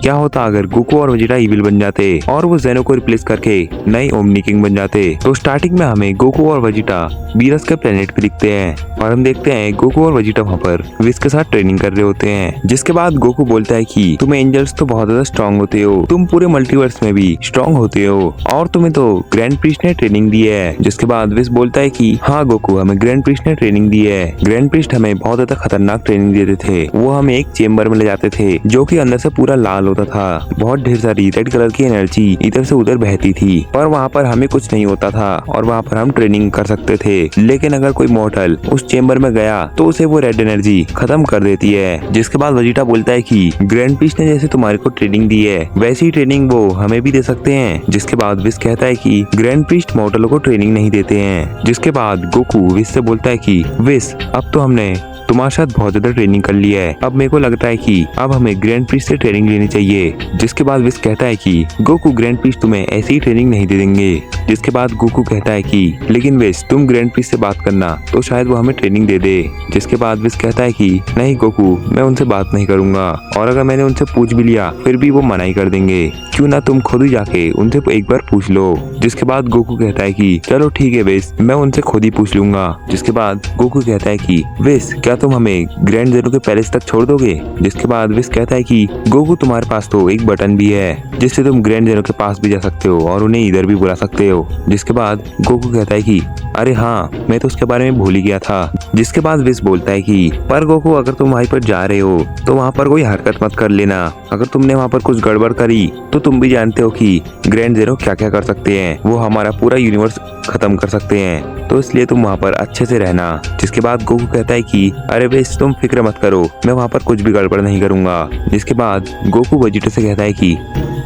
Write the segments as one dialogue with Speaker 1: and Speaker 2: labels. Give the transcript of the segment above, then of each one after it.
Speaker 1: क्या होता अगर गोकू और वेजिटा इविल बन जाते और वो जेनो को रिप्लेस करके नए ओमनी किंग बन जाते। तो स्टार्टिंग में हमें गोकू और वेजिटा बीरस के प्लेनेट पे दिखते हैं और हम देखते हैं गोकू और वेजिटा वहाँ पर विस के साथ ट्रेनिंग कर रहे होते हैं। जिसके बाद गोकू बोलता है कि तुम एंजल्स तो बहुत ज्यादा स्ट्रॉन्ग होते हो, तुम पूरे मल्टीवर्स में भी स्ट्रॉन्ग होते हो और तुम्हें तो ग्रैंड प्रीस्ट ने ट्रेनिंग दी है। जिसके बाद विस बोलता है कि हाँ गोकू, हमें ग्रैंड प्रीस्ट ने ट्रेनिंग दी है। ग्रैंड प्रीस्ट हमें बहुत ज्यादा खतरनाक ट्रेनिंग देते थे। वो हमें एक चेम्बर में ले जाते थे जो कि अंदर से पूरा लाल होता था। बहुत ढेर सारी रेड कलर की एनर्जी इधर से उधर बहती थी पर वहाँ पर हमें कुछ नहीं होता था और वहाँ पर हम ट्रेनिंग कर सकते थे। लेकिन अगर कोई मॉर्टल उस चेम्बर में गया तो उसे वो रेड एनर्जी खत्म कर देती है। जिसके बाद वेजिटा बोलता है कि ग्रैंड प्रीस्ट ने जैसे तुम्हारे को ट्रेनिंग दी है वैसी ही ट्रेनिंग वो हमें भी दे सकते हैं। जिसके बाद विस कहता है कि ग्रैंड प्रीस्ट मॉर्टलों को ट्रेनिंग नहीं देते हैं। जिसके बाद गोकू विस से बोलता है कि विस, अब तो हमने तुम्हारे साथ बहुत ज्यादा ट्रेनिंग कर ली है, अब मेरे को लगता है कि अब हमें ग्रैंड प्रीस्ट से ट्रेनिंग लेनी चाहिए। जिसके बाद विस कहता है कि गोकू, ग्रैंड प्रीस्ट तुम्हें ऐसी ही ट्रेनिंग नहीं दे देंगे। जिसके बाद गोकू कहता है कि लेकिन विस, तुम ग्रैंड प्रीस्ट से बात करना तो शायद वो हमें ट्रेनिंग दे दे। जिसके बाद विस कहता है कि नहीं गोकू, मैं उनसे बात नहीं करूंगा और अगर मैंने उनसे पूछ भी लिया फिर भी वो मना ही कर देंगे। क्यों ना तुम खुद ही जाके उनसे एक बार पूछ लो। जिसके बाद गोकू कहता है कि चलो ठीक है विस, मैं उनसे खुद ही पूछ लूंगा। जिसके बाद गोकू कहता है कि विस, क्या तुम हमें ग्रैंड जेनो के पैलेस तक छोड़ दोगे? जिसके बाद विस कहता है कि गोकू, तुम्हारे पास तो एक बटन भी है जिससे तुम ग्रैंड जेनो के पास भी जा सकते हो और उन्हें इधर भी बुला सकते हो। जिसके बाद गोकू कहता है कि अरे हाँ, मैं तो उसके बारे में भूल ही गया था। जिसके बाद विस बोलता है कि पर गोकू, अगर तुम वहीं पर जा रहे हो तो वहाँ पर कोई हरकत मत कर लेना। अगर तुमने वहाँ पर कुछ गड़बड़ करी तो तुम भी जानते हो कि ग्रैंड जेनो क्या क्या कर सकते हैं, वो हमारा पूरा यूनिवर्स खत्म कर सकते हैं, तो इसलिए तुम वहाँ पर अच्छे से रहना। जिसके बाद गोकू कहता है कि अरे विस, तुम फिक्र मत करो, मैं वहाँ पर कुछ भी गड़बड़ नहीं करूंगा। जिसके बाद गोकू वेजिटा से कहता है कि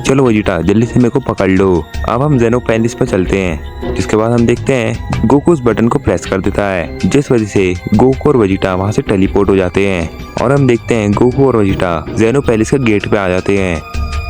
Speaker 1: चलो वेजिटा, जल्दी से मेरे को पकड़ लो, अब हम जेनो पैलेस पर चलते हैं। जिसके बाद हम देखते हैं गोकू उस बटन को प्रेस कर देता है जिस वजह से गोकू और वेजिटा वहाँ से टेलीपोर्ट हो जाते हैं और हम देखते हैं गोकू और वेजिटा जेनो पैलेस के गेट पे आ जाते हैं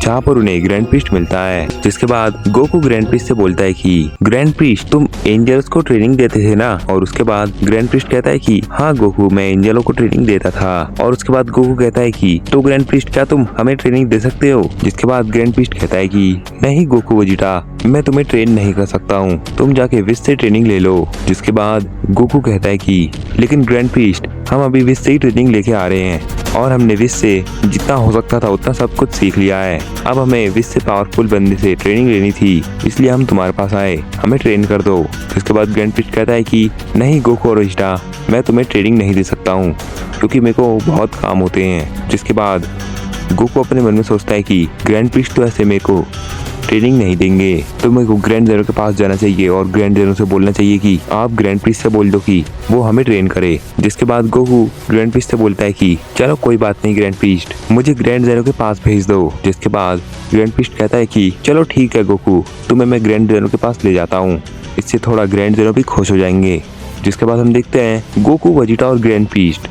Speaker 1: जहाँ पर उन्हें ग्रैंड प्रीस्ट मिलता है। जिसके बाद गोकू ग्रैंड प्रीस्ट से बोलता है कि ग्रैंड प्रीस्ट, तुम एंजल्स को ट्रेनिंग देते थे ना? और उसके बाद ग्रैंड प्रीस्ट कहता है कि हाँ गोकू, मैं एंजलों को ट्रेनिंग देता था। और उसके बाद गोकू कहता है कि तो ग्रैंड प्रीस्ट, क्या तुम हमें ट्रेनिंग दे सकते हो? जिसके बाद ग्रैंड प्रीस्ट कहता है कि नहीं गोकू वेजिटा, मैं तुम्हें ट्रेन नहीं कर सकता हूँ, तुम जाके विस से ट्रेनिंग ले लो। जिसके बाद गोकू कहता है कि लेकिन ग्रैंड प्रीस्ट, हम अभी विस से ही ट्रेनिंग लेके आ रहे हैं और हमने विस से जितना हो सकता था उतना सब कुछ सीख लिया है। अब हमें विस से पावरफुल बंदे से ट्रेनिंग लेनी थी, इसलिए हम तुम्हारे पास आए, हमें ट्रेन कर दो। इसके बाद ग्रैंड प्रीस्ट कहता है कि नहीं गोकू और वेजिटा, मैं तुम्हें ट्रेनिंग नहीं दे सकता हूँ क्योंकि मेरे को बहुत काम होते हैं। जिसके बाद गोकू अपने मन में सोचता है कि ग्रैंड प्रीस्ट तो ऐसे मेरे को ट्रेनिंग नहीं देंगे, तो मेरे को ग्रैंड जेनो के पास जाना चाहिए और ग्रैंड जेनो से बोलना चाहिए कि आप ग्रैंड प्रीस्ट से बोल दो कि वो हमें ट्रेन करे। जिसके बाद गोकू ग्रैंड प्रीस्ट से बोलता है कि चलो कोई बात नहीं ग्रैंड प्रीस्ट, मुझे ग्रैंड जेनो के पास भेज दो। जिसके बाद ग्रैंड प्रीस्ट कहता है कि चलो ठीक है गोकू, तुम्हें मैं ग्रैंड जेनो के पास ले जाता हूँ, इससे थोड़ा ग्रैंड जेनो भी खुश हो जाएंगे। जिसके बाद हम देखते हैं गोकू, वेजिटा और ग्रैंड प्रीस्ट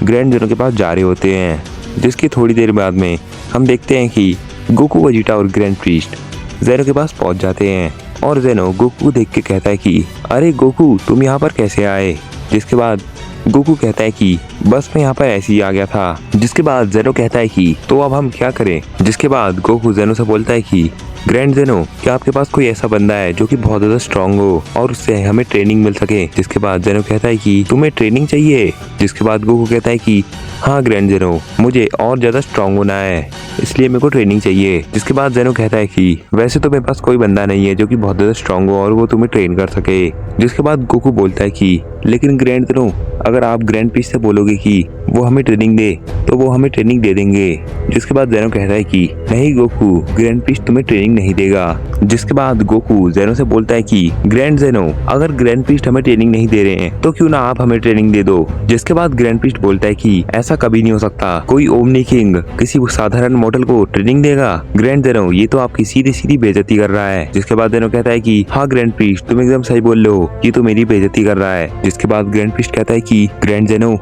Speaker 1: ग्रैंड जेनो के पास जा रहे होते हैं। जिसकी थोड़ी देर बाद में हम देखते हैं कि गोकू, वेजिटा और ग्रैंड प्रीस्ट जेनो के पास पहुंच जाते हैं और जेनो गोकू को देख के कहता है कि अरे गोकू, तुम यहाँ पर कैसे आए? जिसके बाद गोकू कहता है कि बस मैं यहाँ पर ऐसे ही आ गया था। जिसके बाद जेनो कहता है कि तो अब हम क्या करें? जिसके बाद गोकू जेनो से बोलता है कि ग्रैंड जेनो, क्या आपके पास कोई ऐसा बंदा है जो कि बहुत ज्यादा स्ट्रांग हो और उससे हमें ट्रेनिंग मिल सके? जिसके बाद जेनो कहता है कि तुम्हें ट्रेनिंग चाहिए? जिसके बाद गोकू कहता है कि हाँ ग्रैंड जेनो, मुझे और ज्यादा स्ट्रांग होना है, इसलिए मेरे को ट्रेनिंग चाहिए। जिसके बाद जेनो कहता है कि वैसे तो मेरे पास कोई बंदा नहीं है जो कि बहुत ज्यादा स्ट्रांग हो और वो तुम्हें ट्रेन कर सके। जिसके बाद गोकू बोलता है कि लेकिन ग्रैंड जेनो, अगर आप ग्रैंड प्रीस्ट से बोलोगे कि वो हमें ट्रेनिंग दे तो वो हमें ट्रेनिंग दे देंगे। जिसके बाद जेनो कहता है कि नहीं गोकू, ग्रैंड प्रीस्ट तुम्हें ट्रेनिंग नहीं देगा। जिसके बाद गोकू जेनो से बोलता है कि ग्रैंड जेनो, अगर ग्रैंड प्रीस्ट हमें ट्रेनिंग नहीं दे रहे हैं तो क्यों ना आप हमें ट्रेनिंग दे दो। जिसके बाद ग्रैंड प्रीस्ट बोलता है कि ऐसा कभी नहीं हो सकता, कोई ओमनी किंग किसी साधारण मॉडल को ट्रेनिंग देगा? ग्रैंड जेनो, ये तो आपकी सीधी सीधी बेइज्जती कर रहा है। जिसके बाद जेनो कहता है कि हाँ ग्रैंड प्रीस्ट, तुम एकदम सही बोल रहे हो, ये तो मेरी बेइज्जती कर रहा है। जिसके बाद ग्रैंड प्रीस्ट कहता है कि ग्रैंड जेनो,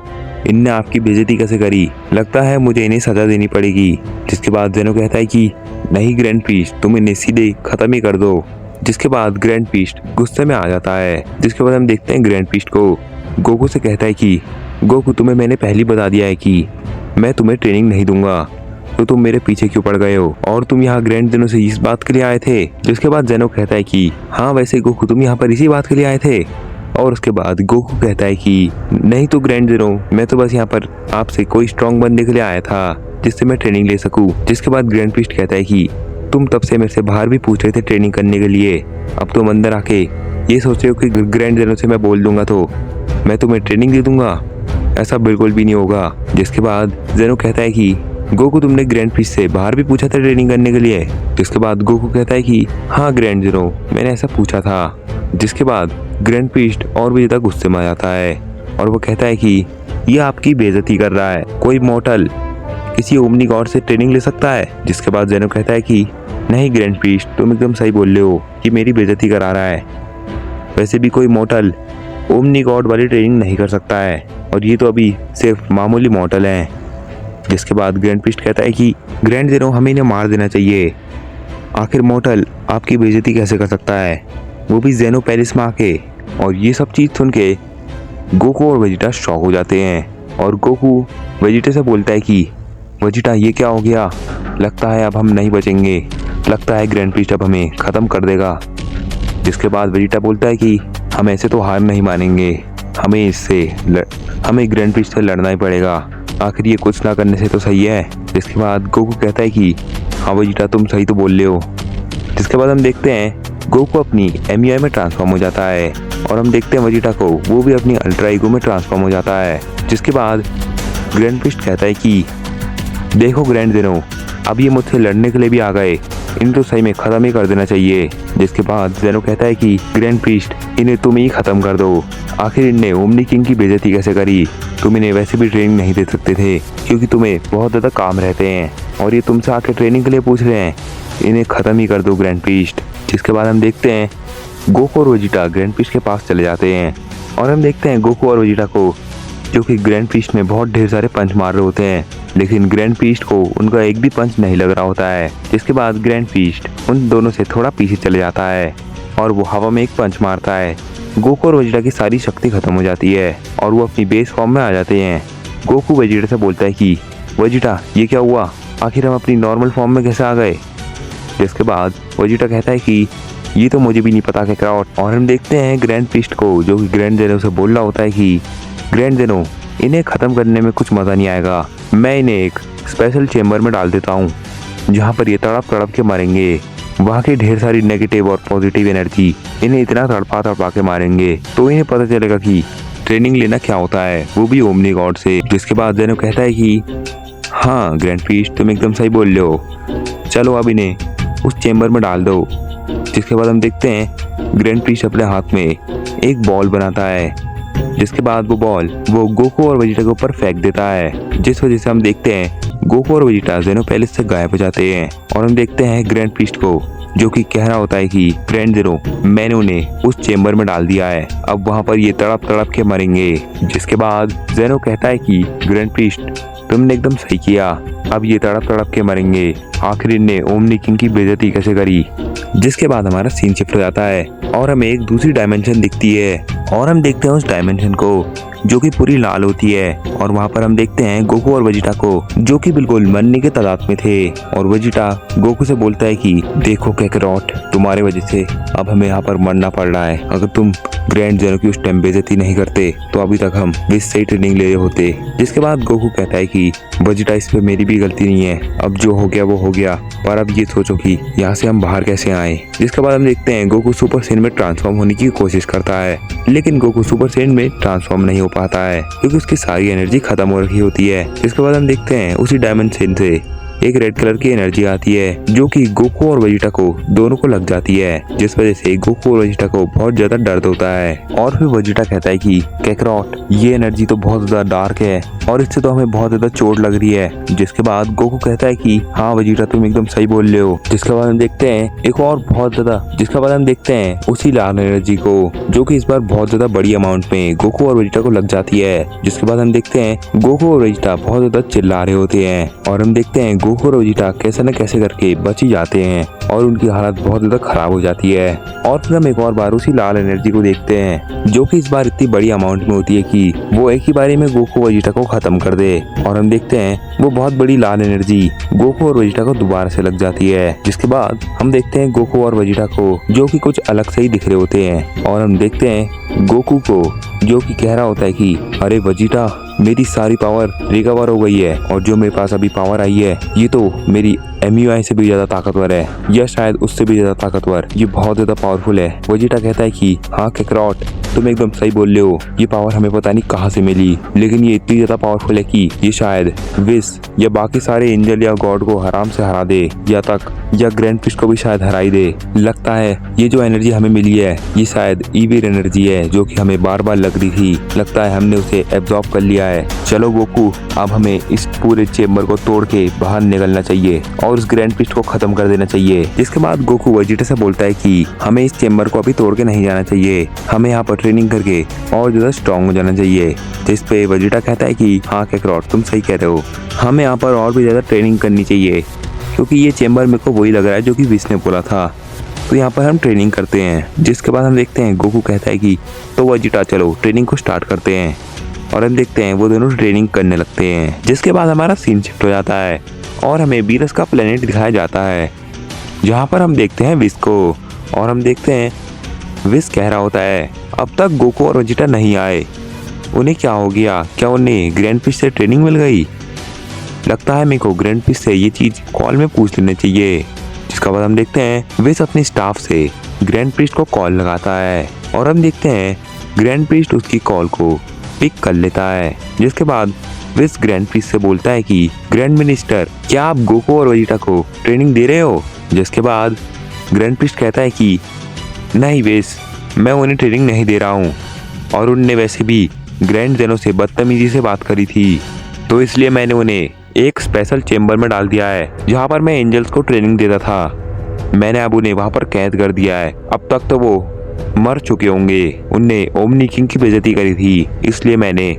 Speaker 1: इनने आपकी बेइज्जती कैसे करी, लगता है मुझे इन्हें सजा देनी पड़ेगी। जिसके बाद जेनो कहता है कि नहीं ग्रैंड प्रीस्ट, तुम इन्हें सीधे खत्म ही कर दो। जिसके बाद ग्रैंड प्रीस्ट गुस्से में आ जाता है। जिसके बाद हम देखते हैं ग्रैंड प्रीस्ट को गोकू से कहता है कि गोकू, तुम्हें मैंने पहले बता दिया है कि मैं तुम्हें ट्रेनिंग नहीं दूंगा तो तुम मेरे पीछे क्यों पड़ गए हो, और तुम यहाँ ग्रैंड जेनो से इस बात के लिए आए थे। जिसके बाद जेनो कहता है कि हाँ वैसे गोकू तुम यहाँ पर इसी बात के लिए आए थे। और उसके बाद गोकू कहता है कि नहीं तो ग्रैंड जेनो, मैं तो बस यहाँ पर आपसे कोई स्ट्रॉन्ग बनने के लिए आया था जिससे मैं ट्रेनिंग ले सकूं। जिसके बाद ग्रैंड प्रीस्ट कहता है कि तुम तब से मेरे से बाहर भी पूछ रहे थे ट्रेनिंग करने के लिए, अब तुम अंदर आके ये सोच रहे हो कि ग्रैंड जेनो से मैं बोल दूंगा तो मैं तुम्हें ट्रेनिंग दे दूंगा, ऐसा बिल्कुल भी नहीं होगा। जिसके बाद जेनो कहता है कि गोकू तुमने ग्रैंड प्रीस्ट से बाहर भी पूछा था ट्रेनिंग करने के लिए। जिसके बाद गोकू कहता है कि हाँ ग्रैंड जेनो, मैंने ऐसा पूछा था। जिसके बाद ग्रैंड प्रीस्ट और भी ज़्यादा गुस्से में आ जाता है और वो कहता है कि ये आपकी बेइज्जती कर रहा है, कोई मॉर्टल किसी ओमनी गॉड से ट्रेनिंग ले सकता है। जिसके बाद जेनो कहता है कि नहीं ग्रैंड प्रीस्ट, तुम एकदम सही बोल रहे हो, कि मेरी बेइज्जती करा रहा है। वैसे भी कोई मॉर्टल ओमनी गॉड वाली ट्रेनिंग नहीं कर सकता है, और ये तो अभी सिर्फ मामूली मॉर्टल हैं। जिसके बाद ग्रैंड प्रीस्ट कहता है कि ग्रैंड जेनो, हमें इन्हें मार देना चाहिए, आखिर मॉर्टल आपकी बेइज्जती कैसे कर सकता है, वो भी जेनो पैलेस में आके। और ये सब चीज़ सुन के गोकू और वेजिटा शॉक हो जाते हैं और गोकू वेजिटा से बोलता है कि वेजिटा ये क्या हो गया, लगता है अब हम नहीं बचेंगे, लगता है ग्रैंड प्रीस्ट अब हमें ख़त्म कर देगा। जिसके बाद वेजिटा बोलता है कि हम ऐसे तो हार नहीं मानेंगे, हमें ग्रैंड प्रीस्ट से लड़ना ही पड़ेगा, आखिर ये कुछ ना करने से तो सही है। जिसके बाद गोकू कहता है कि हाँ वेजिटा तुम सही तो बोल रहे हो। जिसके बाद हम देखते हैं गोकू अपनी एमईआई में ट्रांसफॉर्म हो जाता है और हम देखते हैं वेजिटा को वो भी अपनी अल्ट्रा ईगो में ट्रांसफॉर्म हो जाता है। जिसके बाद ग्रैंड प्रीस्ट कहता है कि देखो ग्रैंड जेनो, अब ये मुझसे लड़ने के लिए भी आ गए, इन तो सही में ख़त्म ही कर देना चाहिए। जिसके बाद जेनो कहता है कि ग्रैंड प्रीस्ट, इन्हें तुम ही ख़त्म कर दो, आखिर इनने ओमनी किंग की बेइज्जती कैसे करी, तुम इन्हें वैसे भी ट्रेनिंग नहीं दे सकते थे क्योंकि तुम्हें बहुत ज़्यादा काम रहते हैं, और ये तुमसे आके ट्रेनिंग के लिए पूछ रहे हैं, इन्हें ख़त्म ही कर दो ग्रैंड प्रीस्ट। जिसके बाद हम देखते हैं गोकू और वेजिटा ग्रैंड प्रीस्ट के पास चले जाते हैं और हम देखते हैं गोकू और वेजिटा को जो कि ग्रैंड प्रीस्ट में बहुत ढेर सारे पंच मार रहे होते हैं, लेकिन ग्रैंड प्रीस्ट को उनका एक भी पंच नहीं लग रहा होता है। जिसके बाद ग्रैंड प्रीस्ट उन दोनों से थोड़ा पीछे चले जाता है और वो हवा में एक पंच मारता है। गोकू और वेजिटा की सारी शक्ति खत्म हो जाती है और वो अपनी बेस फॉर्म में आ जाते हैं। गोकू वेजिटा से बोलता है कि वेजिटा ये क्या हुआ, आखिर हम अपनी नॉर्मल फॉर्म में कैसे आ गए। जिसके बाद वेजिटा कहता है कि ये तो मुझे भी नहीं पता क्या। और हम देखते हैं ग्रैंड प्रीस्ट को जो कि ग्रैंड जेनो से बोल रहा होता है कि ग्रैंड जेनो, इन्हें ख़त्म करने में कुछ मज़ा नहीं आएगा, मैं इन्हें एक स्पेशल चेम्बर में डाल देता हूँ जहाँ पर ये तड़प तड़प के मारेंगे, वहाँ की ढेर सारी नेगेटिव और पॉजिटिव एनर्जी इन्हें इतना तड़पा के मारेंगे तो इन्हें पता चलेगा कि ट्रेनिंग लेना क्या होता है, वो भी ओमनी गॉड से। जिसके बाद जेनो कहता है कि हाँ ग्रैंड प्रीस्ट, तुम एकदम सही बोल रहे हो, चलो अब इन्हें उस चेम्बर में डाल दो। जिसके बाद हम देखते हैं ग्रैंड प्रीस्ट अपने हाथ में एक बॉल बनाता है, जिसके बाद वो बॉल वो गोकू और वेजिटा के ऊपर फेंक देता है, जिस वजह से हम देखते हैं गोकू और वेजिटा जेनो पैलेस से गायब हो जाते हैं। और हम देखते हैं ग्रैंड प्रीस्ट को जो कि कह रहा होता है कि ग्रैंड जेनो, मैंने उन्हें उस चेम्बर में डाल दिया है, अब वहाँ पर ये तड़प तड़प के मरेंगे। जिसके बाद जेनो कहता है कि ग्रैंड प्रीस्ट, तुमने एकदम सही किया, अब ये तड़प तड़प के मरेंगे, आखिर इनने ओमनी किंग की बेइज्जती कैसे करी। जिसके बाद हमारा सीन शिफ्ट हो जाता है और हमें एक दूसरी डायमेंशन दिखती है और हम देखते हैं उस डायमेंशन को जो कि पूरी लाल होती है, और वहाँ पर हम देखते हैं गोकू और वेजिटा को जो कि बिल्कुल मरने के तादाद में थे। और वेजिटा गोकू से बोलता है कि देखो कैकरॉट, तुम्हारे वजह से अब हमें यहाँ पर मरना पड़ रहा है, अगर तुम ग्रैंड जेनो की उस टाइम बेइज्जती नहीं करते तो अभी तक हम विश से ही ट्रेनिंग ले रहे होते। जिसके बाद गोकू कहता है कि वेजिटा, इस पे मेरी भी गलती नहीं है, अब जो हो गया वो हो गया, पर अब ये सोचो कि यहाँ से हम बाहर कैसे आए। जिसके बाद हम देखते हैं गोकू सुपर सैयन में ट्रांसफॉर्म होने की कोशिश करता है, लेकिन गोकू सुपर सैयन में ट्रांसफॉर्म नहीं हो पाता है क्योंकि उसकी सारी एनर्जी खत्म हो रखी होती है। इसके बाद हम देखते हैं उसी डायमेंशन से एक रेड कलर की एनर्जी आती है जो कि गोकू और वेजिटा को दोनों को लग जाती है, जिस वजह से गोकू और वेजिटा को बहुत ज्यादा दर्द होता है। और फिर वेजिटा कहता है कि कैकरॉट, ये एनर्जी तो बहुत ज्यादा डार्क है और इससे तो हमें बहुत ज्यादा चोट लग रही है। जिसके बाद गोकू कहता है कि हाँ वेजिटा, तुम एकदम सही बोल रहे हो। जिसके बाद हम देखते हैं एक और बहुत ज्यादा, जिसके बाद हम देखते हैं उसी लाल एनर्जी को जो कि इस बार बहुत ज्यादा बड़ी अमाउंट में गोकू और वेजिटा को लग जाती है। जिसके बाद हम देखते हैं गोकू और वेजिटा बहुत ज्यादा चिल्ला रहे होते हैं और हम देखते हैं गोकू और वेजिटा कैसे न कैसे करके बच ही जाते हैं और उनकी हालत बहुत ज्यादा खराब हो जाती है। और फिर हम एक और बार उसी लाल एनर्जी को देखते हैं जो कि इस बार इतनी बड़ी अमाउंट में होती है कि वो एक ही बारी में गोकू और वेजिटा को खत्म कर दे। और हम देखते हैं वो बहुत बड़ी लाल एनर्जी गोकू और वेजिटा को दोबारा से लग जाती है। जिसके बाद हम देखते हैं गोकू और वेजिटा को जो कि कुछ अलग से ही दिख रहे होते हैं। और हम देखते हैं गोकू को जो कि कह रहा होता है कि अरे वेजिटा, मेरी सारी पावर रिकवर हो गई है और जो मेरे पास अभी पावर आई है ये तो मेरी MUI से भी ज्यादा ताकतवर है, या शायद उससे भी ज्यादा ताकतवर। ये बहुत ज्यादा पावरफुल है। वेजिटा कहता है कि हाँ कैकरॉट, तुम एकदम सही बोल रहे हो, ये पावर हमें पता नहीं कहाँ से मिली, लेकिन ये इतनी ज्यादा पावरफुल है कि ये शायद विस या बाकी सारे एंजल या गॉड को आराम से हरा दे, या ग्रैंड फिश को भी शायद हरा ही दे। लगता है ये जो एनर्जी हमें मिली है ये शायद ईविल एनर्जी है जो कि हमें बार बार लग रही थी। लगता है हमने उसे एब्जॉर्ब कर लिया है। चलो गोकू, अब हमें इस पूरे चेम्बर को तोड़ के बाहर निकलना चाहिए और उस ग्रैंड फिस्ट को खत्म कर देना चाहिए। जिसके बाद गोकू वेजिटा से बोलता है कि हमें इस चेम्बर को अभी तोड़ के नहीं जाना चाहिए, हमें यहाँ पर ट्रेनिंग करके और ज्यादा स्ट्रॉन्ग हो जाना चाहिए। जिस पे वेजिटा कहता है कि हाँ कैकरॉट, तुम सही कह रहे हो, हमें यहाँ पर और भी ज्यादा ट्रेनिंग करनी चाहिए, क्योंकि ये चेम्बर मेरे को वही लग रहा है जो कि विस ने बोला था। तो यहाँ पर हम ट्रेनिंग करते हैं। जिसके बाद हम देखते हैं गोकू कहता है कि तो वेजिटा चलो ट्रेनिंग को स्टार्ट करते हैं। और हम देखते हैं वो दोनों ट्रेनिंग करने लगते हैं। जिसके बाद हमारा सीन शिफ्ट हो जाता है और हमें बीरस का प्लेनेट दिखाया जाता है, जहाँ पर हम देखते हैं विस को। और हम देखते हैं विस कह रहा होता है अब तक गोकू और वेजिटा नहीं आए, उन्हें क्या हो गया, क्या उन्हें ग्रैंड फिश से ट्रेनिंग मिल गई? लगता है मेरे को ग्रैंड फिश से ये चीज कॉल में पूछ लेना चाहिए। जिसके बाद हम देखते हैं विस अपने स्टाफ से ग्रैंड प्रीस्ट को कॉल लगाता है और हम देखते हैं ग्रैंड प्रीस्ट उसकी कॉल को पिक कर लेता है। जिसके बाद विस ग्रैंड प्रीस्ट से बोलता है कि ग्रैंड मिनिस्टर, क्या आप गोकू और वेजिटा को ट्रेनिंग दे रहे हो? जिसके बाद ग्रैंड प्रीस्ट कहता है कि नहीं विस, मैं उन्हें ट्रेनिंग नहीं दे रहा हूँ, और उनने वैसे भी ग्रैंड जेनो से बदतमीजी से बात करी थी, तो इसलिए मैंने उन्हें एक स्पेशल चेम्बर में डाल दिया है जहाँ पर मैं एंजल्स को ट्रेनिंग देता था। मैंने अब उन्हें वहाँ पर कैद कर दिया है। अब तक तो वो मर चुके होंगे, उनने ओमनी किंग की बेइज्जती करी थी, इसलिए मैंने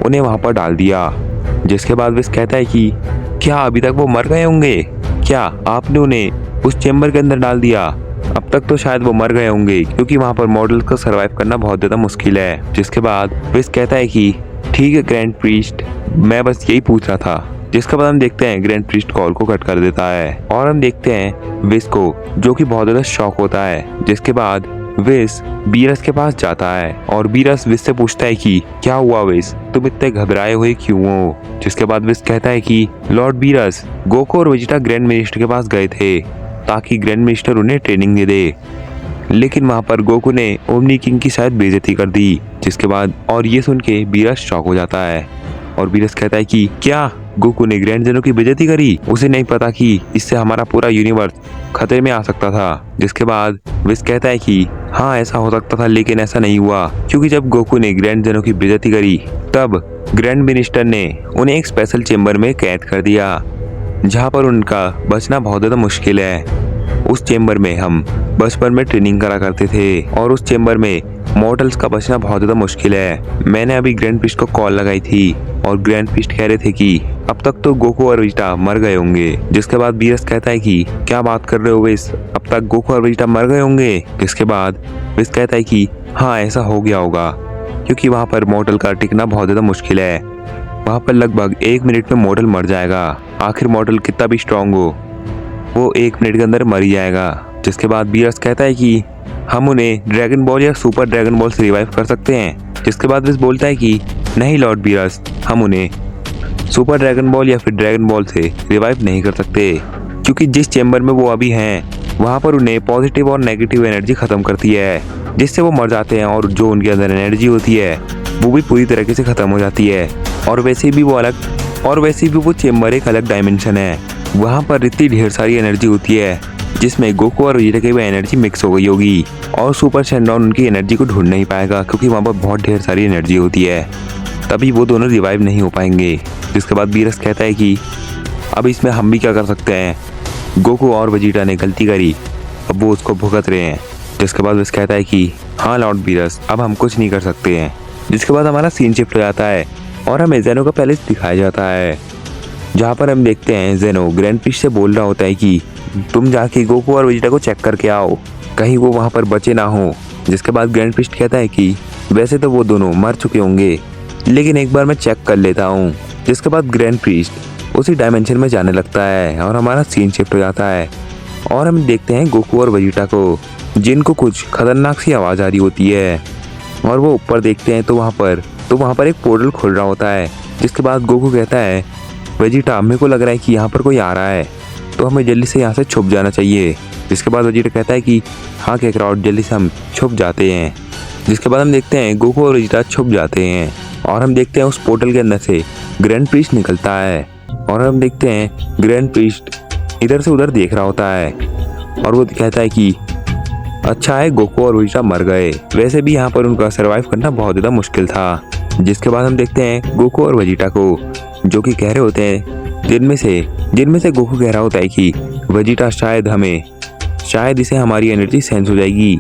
Speaker 1: उन्हें वहाँ पर डाल दिया। जिसके बाद विस कहता है कि क्या अभी तक वो मर गए होंगे? क्या आपने उन्हें उस चेम्बर के अंदर डाल दिया? अब तक तो शायद वो मर गए होंगे, क्योंकि वहाँ पर मॉडल्स को सरवाइव करना बहुत ज़्यादा मुश्किल है। जिसके बाद विस कहता है कि ठीक है ग्रैंड प्रीस्ट, मैं बस यही पूछ रहा था। जिसके बाद हम देखते हैं ग्रैंड प्रीस्ट कॉल को कट कर देता है और हम देखते हैं विस को, जो कि बहुत ज्यादा शॉक होता है। जिसके बाद विस बीरस के पास जाता है और बीरस विस से पूछता है कि क्या हुआ विस, तुम इतने घबराए हुए क्यों हो? जिसके बाद विस कहता है कि लॉर्ड बीरस, गोकू और वेजिटा ग्रैंड मिनिस्टर के पास गए थे ताकि ग्रैंड मिनिस्टर उन्हें ट्रेनिंग दे दे, लेकिन वहाँ पर गोकू ने ओमनी किंग की शायद बेइज्जती कर दी। जिसके बाद और ये सुन के बीरस शॉक हो जाता है और बीरस कहता है कि क्या गोकू ने ग्रैंड जेनो की बेइज्जती करी? उसे नहीं पता कि इससे हमारा पूरा यूनिवर्स खतरे में आ सकता था। जिसके बाद विस कहता है कि हाँ ऐसा हो सकता था, लेकिन ऐसा नहीं हुआ, क्योंकि जब गोकू ने ग्रैंड जेनो की बेइज्जती करी तब ग्रैंड मिनिस्टर ने उन्हें एक स्पेशल चेम्बर में कैद कर दिया, जहाँ पर उनका बचना बहुत ज़्यादा मुश्किल है। उस चेम्बर में हम बचपन में ट्रेनिंग करा करते थे और उस चेम्बर में मॉर्टल्स का बचना बहुत ज़्यादा मुश्किल है। मैंने अभी ग्रैंड फिस्ट को कॉल लगाई थी और ग्रैंड फिस्ट कह रहे थे कि अब तक तो गोकू और वेजिटा मर गए होंगे। जिसके बाद बीरस कहता है कि क्या बात कर रहे हो विस, अब तक गोकू और वेजिटा मर गए होंगे? जिसके बाद विस कहता है कि हाँ ऐसा हो गया होगा, क्योंकि वहाँ पर मॉर्टल का टिकना बहुत ज़्यादा मुश्किल है। वहाँ पर लगभग 1 मिनट में मॉर्टल मर जाएगा। आखिर मॉर्टल कितना भी स्ट्रांग हो, वो 1 मिनट के अंदर मर ही जाएगा। जिसके बाद बीरस कहता है कि हम उन्हें ड्रैगन बॉल या सुपर ड्रैगन बॉल से रिवाइव कर सकते हैं। जिसके बाद विस बोलता है कि नहीं लॉर्ड बीरस, हम उन्हें सुपर ड्रैगन बॉल या फिर ड्रैगन बॉल से रिवाइव नहीं कर सकते, क्योंकि जिस चेम्बर में वो अभी हैं वहाँ पर उन्हें पॉजिटिव और नेगेटिव एनर्जी खत्म करती है, जिससे वो मर जाते हैं और जो उनके अंदर एनर्जी होती है वो भी पूरी तरीके से खत्म हो जाती है। और वैसे भी वो चेम्बर एक अलग डायमेंशन है, वहाँ पर इतनी ढेर सारी एनर्जी होती है जिसमें गोकू और वेजिटा की भी एनर्जी मिक्स हो गई होगी और सुपर शैनडॉन उनकी एनर्जी को ढूंढ नहीं पाएगा, क्योंकि वहाँ पर बहुत ढेर सारी एनर्जी होती है, तभी वो दोनों रिवाइव नहीं हो पाएंगे। जिसके बाद बीरस कहता है कि अब इसमें हम भी क्या कर सकते हैं, गोकू और वेजिटा ने गलती करी, अब वो उसको भुगत रहे हैं। जिसके बाद विस कहता है कि हाँ लॉर्ड बीरस, अब हम कुछ नहीं कर सकते हैं। जिसके बाद हमारा सीन शिफ्ट हो जाता है और हमें जेनो का पैलेस दिखाया जाता है, जहाँ पर हम देखते हैं जेनो ग्रैंड फिश से बोल रहा होता है कि तुम जाके गोकू और वेजिटा को चेक करके आओ, कहीं वो वहाँ पर बचे ना हो। जिसके बाद ग्रैंड फिश कहता है कि वैसे तो वो दोनों मर चुके होंगे, लेकिन एक बार मैं चेक कर लेता हूँ। जिसके बाद ग्रैंड प्रीस्ट उसी डायमेंशन में जाने लगता है और हमारा सीन शिफ्ट हो जाता है और हम देखते हैं गोकू और वेजिटा को, जिनको कुछ खतरनाक सी आवाज़ आ रही होती है और वो ऊपर देखते हैं तो वहाँ पर एक पोर्टल खुल रहा होता है। जिसके बाद गोकू कहता है, वेजिटा मेरे को लग रहा है कि यहाँ पर कोई आ रहा है, तो हमें जल्दी से यहाँ से छुप जाना चाहिए। जिसके बाद वेजिटा कहता है कि हाँ काकरॉट, जल्दी से हम छुप जाते हैं। जिसके बाद हम देखते हैं गोकू और वेजिटा छुप जाते हैं और हम देखते हैं उस पोर्टल के अंदर से ग्रैंड प्रीस्ट निकलता है और हम देखते हैं ग्रैंड प्रीस्ट इधर से उधर देख रहा होता है और वो कहता है कि अच्छा है गोकू और वेजिटा मर गए, वैसे भी यहाँ पर उनका सरवाइव करना बहुत ज़्यादा मुश्किल था। जिसके बाद हम देखते हैं गोकू और वेजिटा को, जो कि कह रहे होते हैं, जिनमें से गोकू कह रहा होता है कि वेजिटा शायद इसे हमारी एनर्जी सेंस हो जाएगी।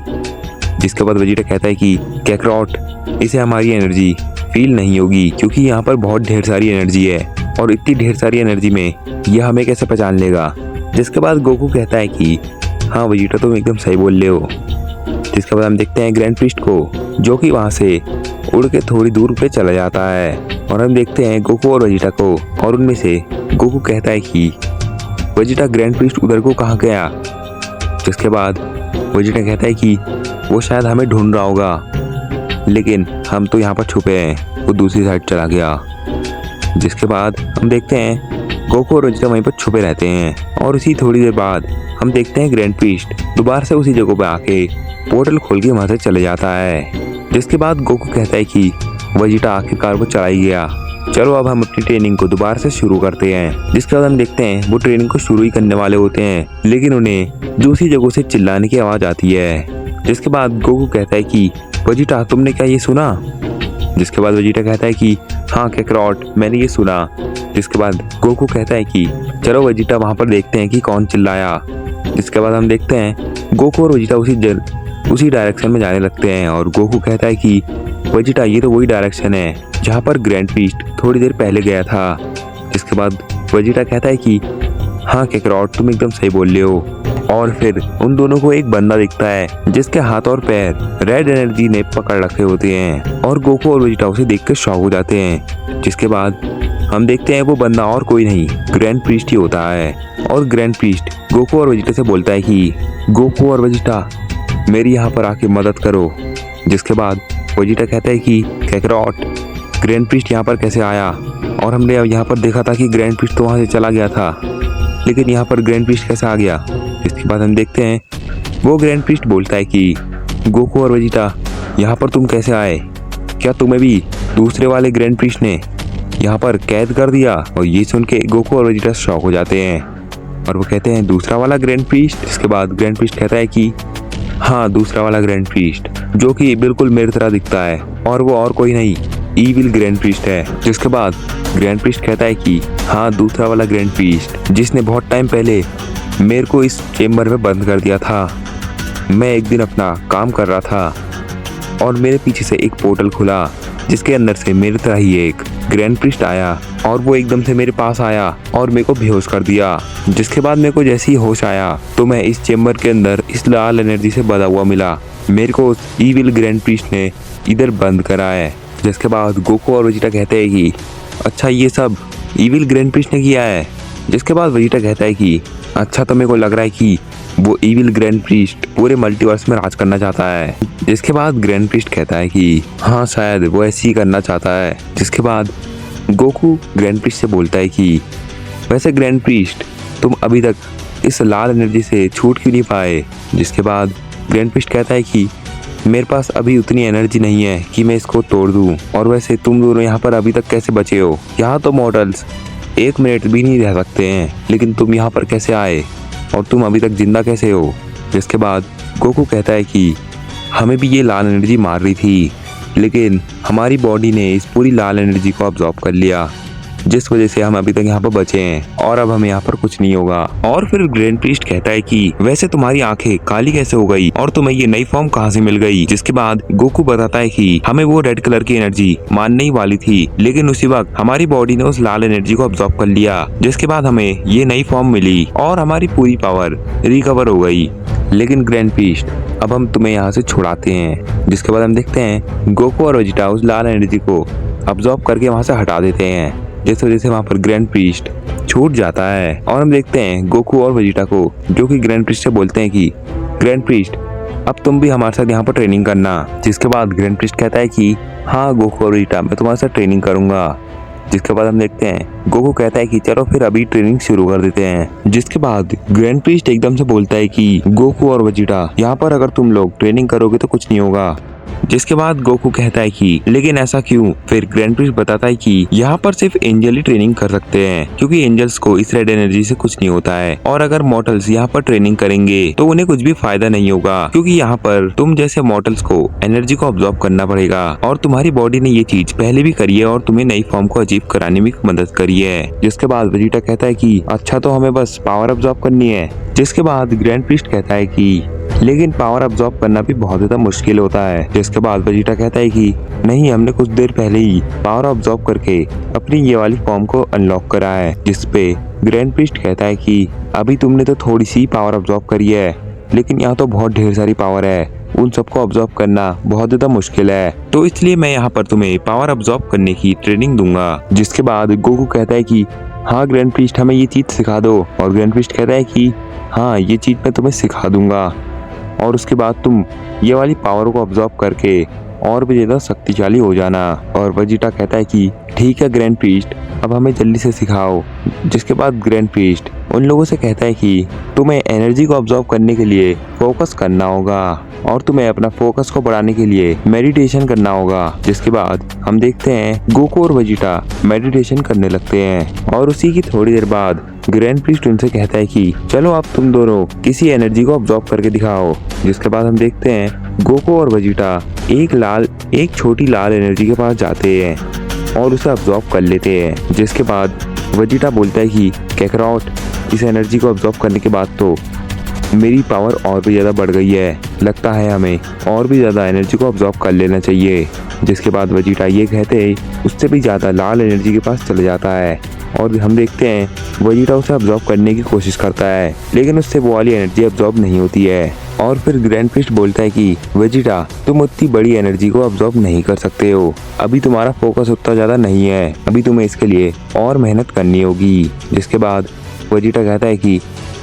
Speaker 1: जिसके बाद वेजिटा कहता है कि काकरॉट, इसे हमारी एनर्जी फील नहीं होगी क्योंकि यहाँ पर बहुत ढेर सारी एनर्जी है और इतनी ढेर सारी एनर्जी में यह हमें कैसे पहचान लेगा। जिसके बाद गोकू कहता है कि हाँ वेजिटा तुम एकदम सही बोल रहे हो। जिसके बाद हम देखते हैं ग्रैंड प्रीस्ट को, जो कि वहाँ से उड़ के थोड़ी दूर पे चला जाता है और हम देखते हैं गोकू और वेजिटा को और उनमें से गोकू कहता है कि वेजिटा ग्रैंड प्रीस्ट उधर को कहाँ गया। जिसके बाद वेजिटा कहता है कि वो शायद हमें ढूंढ रहा होगा, लेकिन हम तो यहाँ पर छुपे हैं, वो दूसरी साइड चला गया। जिसके बाद हम देखते हैं गोकू और वेजिटा वहीं पर छुपे रहते हैं और इसी थोड़ी देर बाद हम देखते हैं ग्रैंड प्रीस्ट दोबारा से उसी जगह पर आके पोर्टल खोल के वहाँ से चले जाता है। जिसके बाद गोकू कहता है कि वेजिटा आखिरकार वो चला ही गया, चलो अब हम अपनी ट्रेनिंग को दोबारा से शुरू करते हैं। जिसके बाद हम देखते हैं वो ट्रेनिंग को शुरू ही करने वाले होते हैं, लेकिन उन्हें दूसरी जगह से चिल्लाने की आवाज़ आती है। जिसके बाद गोकू कहता है कि वेजिटा तुमने क्या ये सुना। जिसके बाद वेजिटा कहता है कि हाँ काकरॉट, मैंने ये सुना। जिसके बाद गोकू कहता है कि चलो वेजिटा वहाँ पर देखते हैं कि कौन चिल्लाया। जिसके बाद हम देखते हैं गोकू और वेजिटा उसी डायरेक्शन में जाने लगते हैं और गोकू कहता है कि वेजिटा ये तो वही डायरेक्शन है जहाँ पर ग्रैंड प्रीस्ट थोड़ी देर पहले गया था। जिसके बाद वेजिटा कहता है कि हाँ काकरॉट तुम एकदम सही बोल रहे हो। और फिर उन दोनों को एक बंदा दिखता है जिसके हाथ और पैर रेड एनर्जी ने पकड़ रखे होते हैं और गोकू और वेजिटा उसे देखकर शॉक हो जाते हैं। जिसके बाद हम देखते हैं वो बंदा और कोई नहीं ग्रैंड प्रीस्ट ही होता है और ग्रैंड प्रीस्ट गोकू और वेजिटा से बोलता है कि गोकू और वेजिटा मेरी यहाँ पर आके मदद करो। जिसके बाद वेजिटा कहता है कि काकरॉट, ग्रैंड प्रीस्ट यहाँ पर कैसे आया, और हमने यहाँ पर देखा था कि ग्रैंड प्रीस्ट तो वहाँ से चला गया था, लेकिन यहाँ पर ग्रैंड प्रीस्ट कैसे आ गया। इसके बाद हम देखते हैं वो ग्रैंड प्रीस्ट बोलता है कि गोकू और वेजिटा यहाँ पर तुम कैसे आए, क्या तुम्हें भी दूसरे वाले ग्रैंड प्रीस्ट ने यहाँ पर कैद कर दिया। और ये सुन के गोकू और वेजिटा शॉक हो जाते हैं और वो कहते हैं दूसरा वाला ग्रैंड प्रीस्ट। इसके बाद ग्रैंड प्रीस्ट कहता है कि हाँ दूसरा वाला ग्रैंड प्रीस्ट, जो कि बिल्कुल मेरी तरह दिखता है और वो और कोई नहीं ईविल ग्रैंड प्रीस्ट है। जिसके बाद ग्रैंड प्रीस्ट कहता है कि हाँ दूसरा वाला ग्रैंड प्रीस्ट, जिसने बहुत टाइम पहले मेरे को इस चेम्बर में बंद कर दिया था। मैं एक दिन अपना काम कर रहा था और मेरे पीछे से एक पोर्टल खुला जिसके अंदर से मेरी तरह ही एक ग्रैंड प्रीस्ट आया और वो एकदम से मेरे पास आया और मेरे को बेहोश कर दिया। जिसके बाद मेरे को जैसे ही होश आया तो मैं इस चेम्बर के अंदर इस लाल एनर्जी से बधा हुआ मिला। मेरे को ईविल ग्रैंड प्रीस्ट ने इधर बंद करा है। जिसके बाद गोकू और वेजिटा कहते हैं कि अच्छा ये सब ईविल ग्रैंड प्रीस्ट ने किया है। जिसके बाद वेजिटा कहता है कि अच्छा तो मेरे को लग रहा है कि वो ईविल ग्रैंड प्रीस्ट पूरे मल्टीवर्स में राज करना चाहता है। जिसके बाद ग्रैंड प्रीस्ट कहता है कि हाँ शायद वो ऐसे ही करना चाहता है। जिसके बाद गोकू ग्रैंड प्रीस्ट से बोलता है कि वैसे ग्रैंड प्रीस्ट तुम अभी तक इस लाल एनर्जी से छूट क्यों नहीं पाए। जिसके बाद ग्रैंड प्रीस्ट कहता है कि मेरे पास अभी उतनी एनर्जी नहीं है कि मैं इसको तोड़ दूं, और वैसे तुम दोनों यहाँ पर अभी तक कैसे बचे हो। यहाँ तो मॉडल्स 1 मिनट भी नहीं रह सकते हैं, लेकिन तुम यहाँ पर कैसे आए और तुम अभी तक जिंदा कैसे हो। जिसके बाद गोकू कहता है कि हमें भी ये लाल एनर्जी मार रही थी, लेकिन हमारी बॉडी ने इस पूरी लाल एनर्जी को अब्जॉर्ब कर लिया, जिस वजह से हम अभी तक यहाँ पर बचे हैं और अब हमें यहाँ पर कुछ नहीं होगा। और फिर ग्रैंड प्रीस्ट कहता है कि वैसे तुम्हारी आंखें काली कैसे हो गई और तुम्हें ये नई फॉर्म कहाँ से मिल गई। जिसके बाद गोकू बताता है कि हमें वो रेड कलर की एनर्जी मारने ही वाली थी, लेकिन उसी वक्त हमारी बॉडी ने उस लाल एनर्जी को अब्जॉर्ब कर लिया, जिसके बाद हमें ये नई फॉर्म मिली और हमारी पूरी पावर रिकवर हो गई। लेकिन ग्रैंड प्रीस्ट अब हम तुम्हें यहाँ से छुड़ाते हैं। जिसके बाद हम देखते हैं गोकू और वेजिटा उस लाल एनर्जी को अब्सॉर्ब करके वहाँ से हटा देते हैं, जिस वजह से वहाँ पर ग्रैंड प्रीस्ट छूट जाता है। और हम देखते हैं गोकू और वेजिटा को, जो कि ग्रैंड प्रीस्ट से बोलते हैं कि ग्रैंड प्रीस्ट अब तुम भी हमारे साथ यहाँ पर ट्रेनिंग करना। जिसके बाद ग्रैंड प्रीस्ट कहता है कि हाँ गोकू और वेजिटा, मैं तुम्हारे साथ ट्रेनिंग करूंगा। जिसके बाद हम देखते हैं गोकू कहता है कि चलो फिर अभी ट्रेनिंग शुरू कर देते हैं। जिसके बाद ग्रैंड प्रीस्ट एकदम से बोलता है कि गोकू और वेजिटा, यहाँ पर अगर तुम लोग ट्रेनिंग करोगे तो कुछ नहीं होगा। जिसके बाद गोकू कहता है कि लेकिन ऐसा क्यों। फिर ग्रैंड प्रीस्ट बताता है कि यहाँ पर सिर्फ एंजल ही ट्रेनिंग कर सकते हैं, क्योंकि एंजल्स को इस रेड एनर्जी से कुछ नहीं होता है। और अगर मॉर्टल्स यहाँ पर ट्रेनिंग करेंगे तो उन्हें कुछ भी फायदा नहीं होगा, क्योंकि यहाँ पर तुम जैसे मॉर्टल्स को एनर्जी को ऑब्जॉर्व करना पड़ेगा। और तुम्हारी बॉडी ने ये चीज पहले भी करी है और तुम्हें नई फॉर्म को अचीव कराने में मदद करी है। जिसके बाद वेजिटा कहता है कि अच्छा, तो हमें बस पावर ऑब्जॉर्व करनी है। जिसके बाद ग्रैंड प्रीस्ट कहता है कि लेकिन पावर अब्सॉर्ब करना भी बहुत ज्यादा मुश्किल होता है। जिसके बाद वेजिटा कहता है कि नहीं, हमने कुछ देर पहले ही पावर अब्सॉर्ब करके अपनी ये वाली फॉर्म को अनलॉक करा है। जिसपे ग्रैंड प्रीस्ट कहता है कि अभी तुमने तो थोड़ी सी पावर अब्सॉर्ब करी है, लेकिन यहाँ तो बहुत ढेर सारी पावर है, उन सबको अब्सॉर्ब करना बहुत ज्यादा मुश्किल है, तो इसलिए मैं यहाँ पर तुम्हें पावर अब्सॉर्ब करने की ट्रेनिंग दूंगा। जिसके बाद गोकू कहता है कि हाँ ग्रैंड प्रीस्ट, हमें ये चीज सिखा दो। और ग्रैंड प्रीस्ट कहता है कि हाँ, ये चीज मैं तुम्हें सिखा दूंगा और उसके बाद तुम ये वाली पावर को अब्सॉर्ब करके और भी ज्यादा शक्तिशाली हो जाना। और वेजिटा कहता है कि ठीक है ग्रैंड प्रीस्ट, अब हमें जल्दी से सिखाओ। जिसके बाद ग्रैंड प्रीस्ट उन लोगों से कहता है कि तुम्हें एनर्जी को अब्सॉर्ब करने के लिए फोकस करना होगा और तुम्हें अपना फोकस को बढ़ाने के लिए मेडिटेशन करना होगा। जिसके बाद हम देखते हैं गोकू और वेजिटा मेडिटेशन करने लगते हैं और उसी की थोड़ी देर बाद ग्रैंड प्रीस्ट उनसे कहता है कि चलो अब तुम दोनों किसी एनर्जी को अब्सॉर्ब करके दिखाओ। जिसके बाद हम देखते हैं गोकू और वेजिटा एक छोटी लाल एनर्जी के पास जाते हैं और उसे अब्सॉर्ब कर लेते हैं। जिसके बाद वेजिटा बोलता है कि कैकरॉट, इस एनर्जी को अब्सॉर्ब करने के बाद तो मेरी पावर और भी ज़्यादा बढ़ गई है, लगता है हमें और भी ज़्यादा एनर्जी को अब्सॉर्ब कर लेना चाहिए। जिसके बाद वेजिटा ये कहते उससे भी ज़्यादा लाल एनर्जी के पास चले जाता है और हम देखते हैं वेजिटा उसे अब्सॉर्ब करने की कोशिश करता है, लेकिन उससे वो वाली एनर्जी अब्सॉर्ब नहीं होती है। और फिर ग्रैंड प्रीस्ट बोलता है कि वेजिटा, तुम उतनी बड़ी एनर्जी को अब्सॉर्ब नहीं कर सकते हो, अभी तुम्हारा फोकस उतना ज़्यादा नहीं है, अभी तुम्हें इसके लिए और मेहनत करनी होगी। जिसके बाद वेजिटा कहता है कि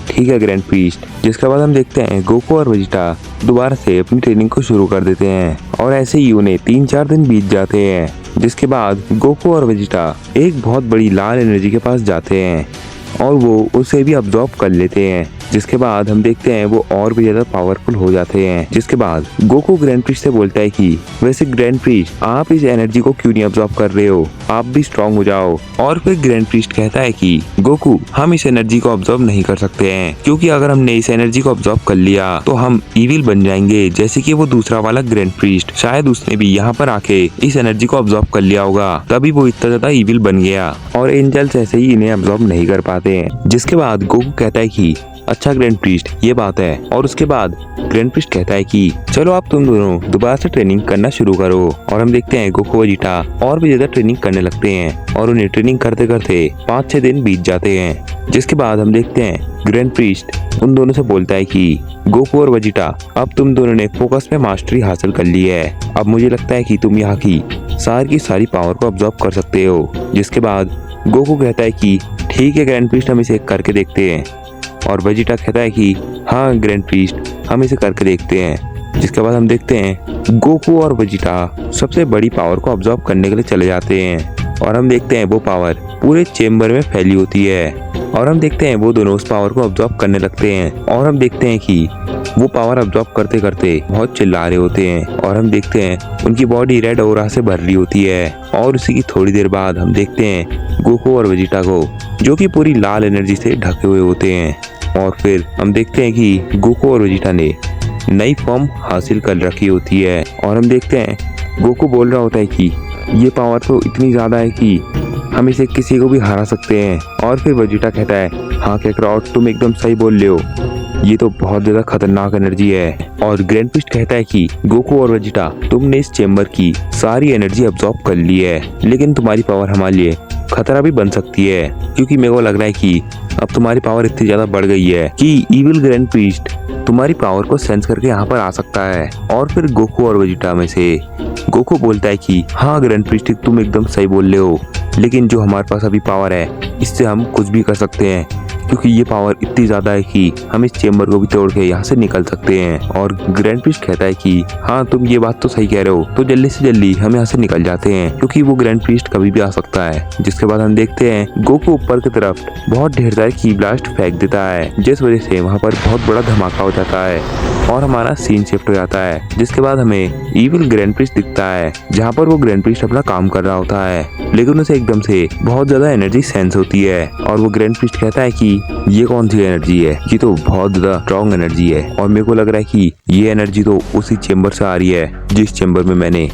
Speaker 1: ठीक है ग्रैंड प्रीस्ट। जिसके बाद हम देखते हैं गोकू और वेजिटा दोबारा से अपनी ट्रेनिंग को शुरू कर देते हैं और ऐसे ही उन्हें 3-4 दिन बीत जाते हैं। जिसके बाद गोकू और वेजिटा एक बहुत बड़ी लाल एनर्जी के पास जाते हैं और वो उसे भी अब्सॉर्ब कर लेते हैं। जिसके बाद हम देखते हैं वो और भी ज्यादा पावरफुल हो जाते हैं। जिसके बाद गोकू ग्रैंड प्रीस्ट से बोलता है कि वैसे ग्रैंड प्रीस्ट, आप इस एनर्जी को क्यों नहीं अब्सॉर्ब कर रहे हो, आप भी स्ट्रांग हो जाओ। और फिर ग्रैंड प्रीस्ट कहता है कि गोकू, हम इस एनर्जी को अब्सॉर्ब नहीं कर सकते हैं, क्योंकि अगर हमने इस एनर्जी को अब्सॉर्ब कर लिया तो हम इविल बन जाएंगे, जैसे कि वो दूसरा वाला ग्रैंड प्रीस्ट, शायद उसने भी यहाँ पर आके इस एनर्जी को अब्सॉर्ब कर लिया होगा, तभी वो इतना ज्यादा इविल बन गया और एंजल्स ऐसे ही इन्हें अब्सॉर्ब नहीं कर पाते हैं। जिसके बाद गोकू कहता है कि अच्छा ग्रैंड प्रीस्ट, ये बात है। और उसके बाद ग्रैंड प्रीस्ट कहता है कि चलो आप तुम दोनों दोबारा से ट्रेनिंग करना शुरू करो। और हम देखते हैं गोकू वेजिटा और भी ज्यादा ट्रेनिंग करने लगते हैं और उन्हें ट्रेनिंग करते करते 5-6 दिन बीत जाते हैं। जिसके बाद हम देखते हैं ग्रैंड प्रीस्ट उन दोनों से बोलता है कि गोकू और वेजिटा, अब तुम दोनों ने फोकस में मास्टरी हासिल कर ली है, अब मुझे लगता है कि तुम यहाँ की सारी पावर को अब्सॉर्ब कर सकते हो। जिसके बाद गोकू कहता है कि ठीक है ग्रैंड प्रीस्ट, हम इसे करके देखते हैं। और वेजिटा कहता है कि हाँ ग्रैंड प्रीस्ट, हम इसे करके देखते हैं। जिसके बाद हम देखते हैं गोकू और वेजिटा सबसे बड़ी पावर को अब्सॉर्ब करने के लिए चले जाते हैं और हम देखते हैं वो पावर पूरे चेम्बर में फैली होती है और हम देखते हैं वो दोनों उस पावर को अब्सॉर्ब करने लगते हैं और हम देखते हैं कि वो पावर अब्सॉर्ब करते करते बहुत चिल्ला रहे होते हैं और हम देखते हैं उनकी बॉडी रेड ऑरा से भर रही होती है। और उसी की थोड़ी देर बाद हम देखते हैं गोकू और वेजिटा को, जो कि पूरी लाल एनर्जी से ढके हुए होते हैं। और फिर हम देखते हैं कि गोकू और वेजिटा ने नई फॉर्म हासिल कर रखी होती है और हम देखते हैं गोकू बोल रहा होता है कि ये पावर तो इतनी ज़्यादा है कि हम इसे किसी को भी हरा सकते हैं। और फिर वेजिटा कहता है हाँ कैकरॉट, तुम एकदम सही बोल रहे हो, ये तो बहुत ज्यादा खतरनाक एनर्जी है। और ग्रैंड प्रीस्ट कहता है कि गोकू और वेजिटा, तुमने इस चेम्बर की सारी एनर्जी अब्सॉर्ब कर ली है, लेकिन तुम्हारी पावर हमारे लिए खतरा भी बन सकती है, क्योंकि मेरे को लग रहा है कि अब तुम्हारी पावर इतनी ज्यादा बढ़ गई है कि इविल ग्रैंड प्रीस्ट तुम्हारी पावर को सेंस करके यहाँ पर आ सकता है। और फिर गोकू और वेजिटा में से गोकू बोलता है कि हाँ ग्रैंड प्रीस्ट, तुम एकदम सही बोल रहे हो, लेकिन जो हमारे पास अभी पावर है इससे हम कुछ भी कर सकते हैं, क्योंकि ये पावर इतनी ज्यादा है कि हम इस चेम्बर को भी तोड़ के यहाँ से निकल सकते हैं। और ग्रैंड प्रीस्ट कहता है कि हाँ तुम ये बात तो सही कह रहे हो, तो जल्दी से जल्दी हम यहाँ से निकल जाते हैं, क्योंकि वो ग्रैंड प्रीस्ट कभी भी आ सकता है। जिसके बाद हम देखते हैं गोकू ऊपर की तरफ बहुत ढेर सारे की ब्लास्ट फेंक देता है, जिस वजह से वहाँ पर बहुत बड़ा धमाका हो जाता है और हमारा सीन शिफ्ट हो जाता है। जिसके बाद हमें इविल ग्रैंड प्रीस्ट दिखता है, जहाँ पर वो ग्रैंड प्रीस्ट अपना काम कर रहा होता है, लेकिन उसे एकदम से बहुत ज्यादा एनर्जी सेंस होती है। और वो ग्रैंड प्रीस्ट कहता है कि ये कौन सी एनर्जी है, ये तो बहुत ज्यादा स्ट्रॉन्ग एनर्जी है, और मेरे को लग रहा है कि ये एनर्जी तो उसी चेम्बर से आ रही है जिस चेम्बर में मैंने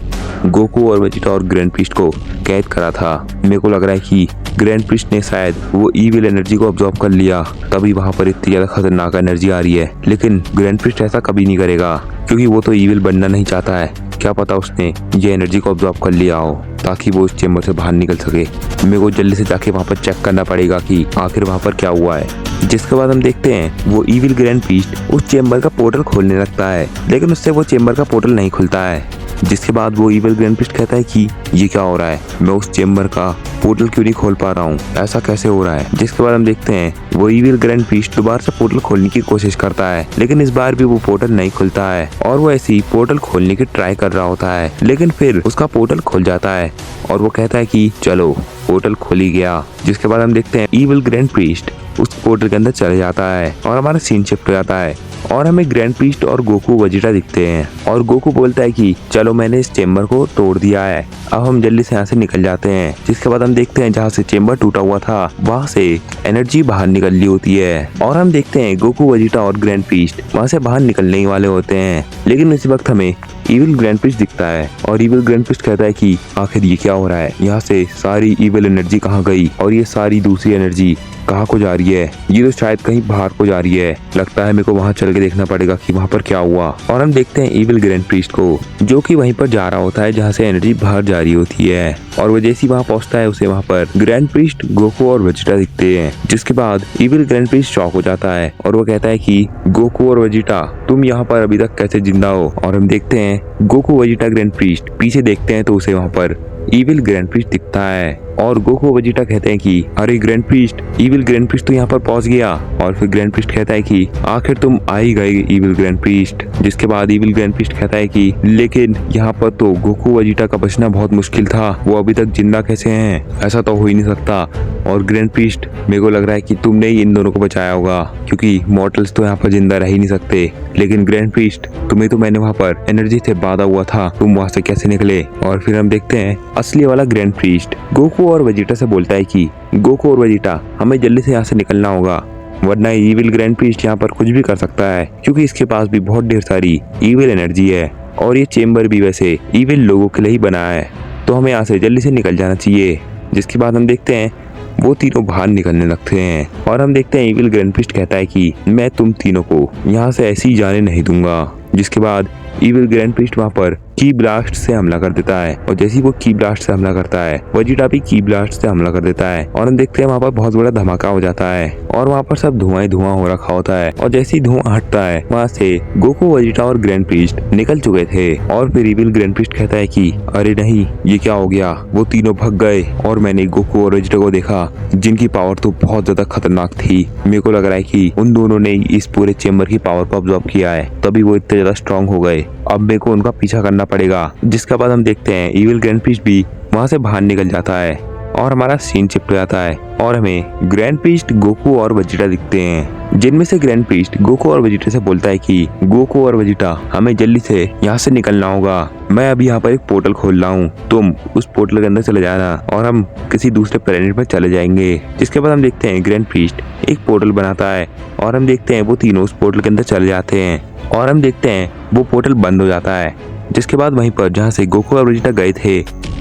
Speaker 1: गोकू और वेजिटा और ग्रैंड प्रीस्ट को कैद करा था। मेरे को लग रहा है कि ग्रैंड प्रीस्ट ने शायद वो इविल एनर्जी को अब्सॉर्ब कर लिया, तभी वहाँ पर इतनी ज्यादा खतरनाक एनर्जी आ रही है। लेकिन ग्रैंड प्रीस्ट ऐसा कभी नहीं करेगा, क्योंकि वो तो इविल बनना नहीं चाहता है। क्या पता उसने ये एनर्जी को अब्सॉर्ब कर लिया हो ताकि वो उस चेम्बर से बाहर निकल सके। मेरे को जल्दी से जाके वहाँ पर चेक करना पड़ेगा कि आखिर वहाँ पर क्या हुआ है। जिसके बाद हम देखते हैं वो इविल ग्रैंड प्रीस्ट उस चेम्बर का पोर्टल खोलने लगता है, लेकिन उससे वो चेम्बर का पोर्टल नहीं खुलता है। जिसके बाद वो इविल ग्रैंड प्रीस्ट कहता है कि ये क्या हो रहा है, मैं उस चेम्बर का पोर्टल क्यों नहीं खोल पा रहा हूँ, ऐसा कैसे हो रहा है। जिसके बाद हम देखते हैं वो इविल ग्रैंड प्रीस्ट दोबारा से पोर्टल खोलने की कोशिश करता है, लेकिन इस बार भी वो पोर्टल नहीं खुलता है और वो ऐसे ही पोर्टल खोलने की ट्राई कर रहा होता है, लेकिन फिर उसका पोर्टल खुल जाता है और वो कहता है कि चलो पोर्टल खुल ही गया। जिसके बाद हम देखते हैं इविल ग्रैंड प्रीस्ट उस पोर्टल के अंदर चले जाता है और हमारा सीन शिफ्ट हो जाता है और हमें ग्रैंड प्रीस्ट और गोकू वेजिटा दिखते हैं। और गोकू बोलता है कि चलो मैंने इस चेम्बर को तोड़ दिया है, अब हम जल्दी से यहाँ से निकल जाते हैं। जिसके बाद हम देखते हैं जहाँ से चेम्बर टूटा हुआ था वहाँ से एनर्जी बाहर निकल रही होती है और हम देखते हैं गोकू वेजिटा और ग्रैंड प्रीस्ट वहाँ से बाहर निकलने ही वाले होते हैं, लेकिन इसी वक्त हमें इविल ग्रैंड प्रीस्ट दिखता है और इविल ग्रैंड प्रीस्ट कहता है कि आखिर ये क्या हो रहा है, यहाँ से सारी इविल एनर्जी कहाँ गई और ये सारी दूसरी एनर्जी कहाँ को जा रही है, ये तो शायद कहीं बाहर को जा रही है। लगता है मेरे को वहाँ चल के देखना पड़ेगा कि वहाँ पर क्या हुआ। और हम देखते हैं इविल ग्रैंड प्रीस्ट को, जो कि वहीं पर जा रहा होता है जहाँ से एनर्जी बाहर जा रही होती है। और वो जैसे ही वहाँ पहुँचता है उसे वहाँ पर ग्रैंड प्रीस्ट, गोकू और वेजिटा दिखते हैं। जिसके बाद इविल ग्रैंड प्रीस्ट शॉक हो जाता है और वो कहता है कि गोकू और वेजिटा तुम यहाँ पर अभी तक कैसे जिंदा हो। और हम देखते हैं गोकू वेजिटा ग्रैंड प्रीस्ट पीछे देखते हैं तो उसे वहाँ पर इविल ग्रैंड प्रीस्ट दिखता है और गोकू वेजिटा कहते हैं कि अरे grand priest, evil grand priest तो यहाँ पर पहुंच गया। और फिर ग्रैंड प्रीस्ट कहता है कि आखिर तुम आ ही गए इविल ग्रैंड प्रीस्ट। जिसके बाद इविल ग्रैंड प्रीस्ट कहता है कि लेकिन यहाँ पर तो गोकू वेजिटा का बचना बहुत मुश्किल था, वो अभी तक जिंदा कैसे हैं, ऐसा तो हो ही नहीं सकता। और ग्रैंड प्रीस्ट मेरे को लग रहा है कि तुमने ही इन दोनों को बचाया होगा, क्योंकि मॉर्टल्स तो यहाँ पर जिंदा रह ही नहीं सकते। लेकिन ग्रैंड प्रीस्ट तुम्हें तो मैंने वहाँ पर एनर्जी से बांधा हुआ था, तुम वहाँ से कैसे निकले। और फिर हम देखते हैं असली वाला ग्रैंड प्रीस्ट गोकू और वेजिटा से बोलता है कि गोकू और वेजिटा हमें जल्दी से यहाँ से निकलना होगा, वरना इविल ग्रैंड प्रीस्ट यहाँ पर कुछ भी कर सकता है, क्योंकि इसके पास भी बहुत ढेर सारी इविल एनर्जी है और ये चेम्बर भी वैसे इविल लोगों के लिए ही बना है, तो हमें यहाँ से जल्दी से निकल जाना चाहिए। जिसके बाद हम देखते हैं वो तीनों बाहर निकलने लगते हैं और हम देखते हैं इविल ग्रैंड प्रीस्ट कहता है कि मैं तुम तीनों को यहाँ से ऐसे ही जाने नहीं दूंगा। जिसके बाद इविल ग्रैंड प्रीस्ट वहाँ पर की ब्लास्ट से हमला कर देता है और जैसे ही वो की ब्लास्ट से हमला करता है वेजिटा भी की ब्लास्ट से हमला कर देता है और हम देखते हैं वहाँ पर बहुत बड़ा धमाका हो जाता है और वहाँ पर सब धुआं ही धुआं हो रखा होता है। और जैसे ही धुआं हटता है वहाँ से गोकू, वेजिटा और ग्रैंड प्रीस्ट निकल चुके थे। और फिर इविल ग्रैंड प्रीस्ट कहता है कि अरे नहीं, ये क्या हो गया, वो तीनों भाग गए और मैंने गोकू और वेजिटा को देखा जिनकी पावर तो बहुत ज्यादा खतरनाक थी। मेरे को लग रहा है कि उन दोनों ने इस पूरे चेम्बर की पावर को अब्सॉर्ब किया है, तभी वो इतने ज्यादा स्ट्रॉन्ग हो गए। अब मेरे को उनका पीछा करना पड़ेगा। जिसके बाद हम देखते हैं इविल ग्रैंड प्रीस्ट भी वहाँ से बाहर निकल जाता है और हमारा सीन शिफ्ट हो जाता है और हमें ग्रैंड प्रीस्ट, गोकू और वेजिटा दिखते हैं, जिनमें से ग्रैंड प्रीस्ट गोकू और वेजिटा से बोलता है कि गोकू और वेजिटा हमें जल्दी से यहाँ से निकलना होगा, मैं अभी यहाँ पर एक पोर्टल खोल रहा हूँ, तुम उस पोर्टल के अंदर चले जाना और हम किसी दूसरे प्लेनेट पर चले जाएंगे। जिसके बाद हम देखते हैं ग्रैंड प्रीस्ट एक पोर्टल बनाता है और हम देखते हैं वो तीनों उस पोर्टल के अंदर चले जाते हैं और हम देखते हैं वो पोर्टल बंद हो जाता है। जिसके बाद वहीं पर जहाँ से गोकू और वेजिटा गए थे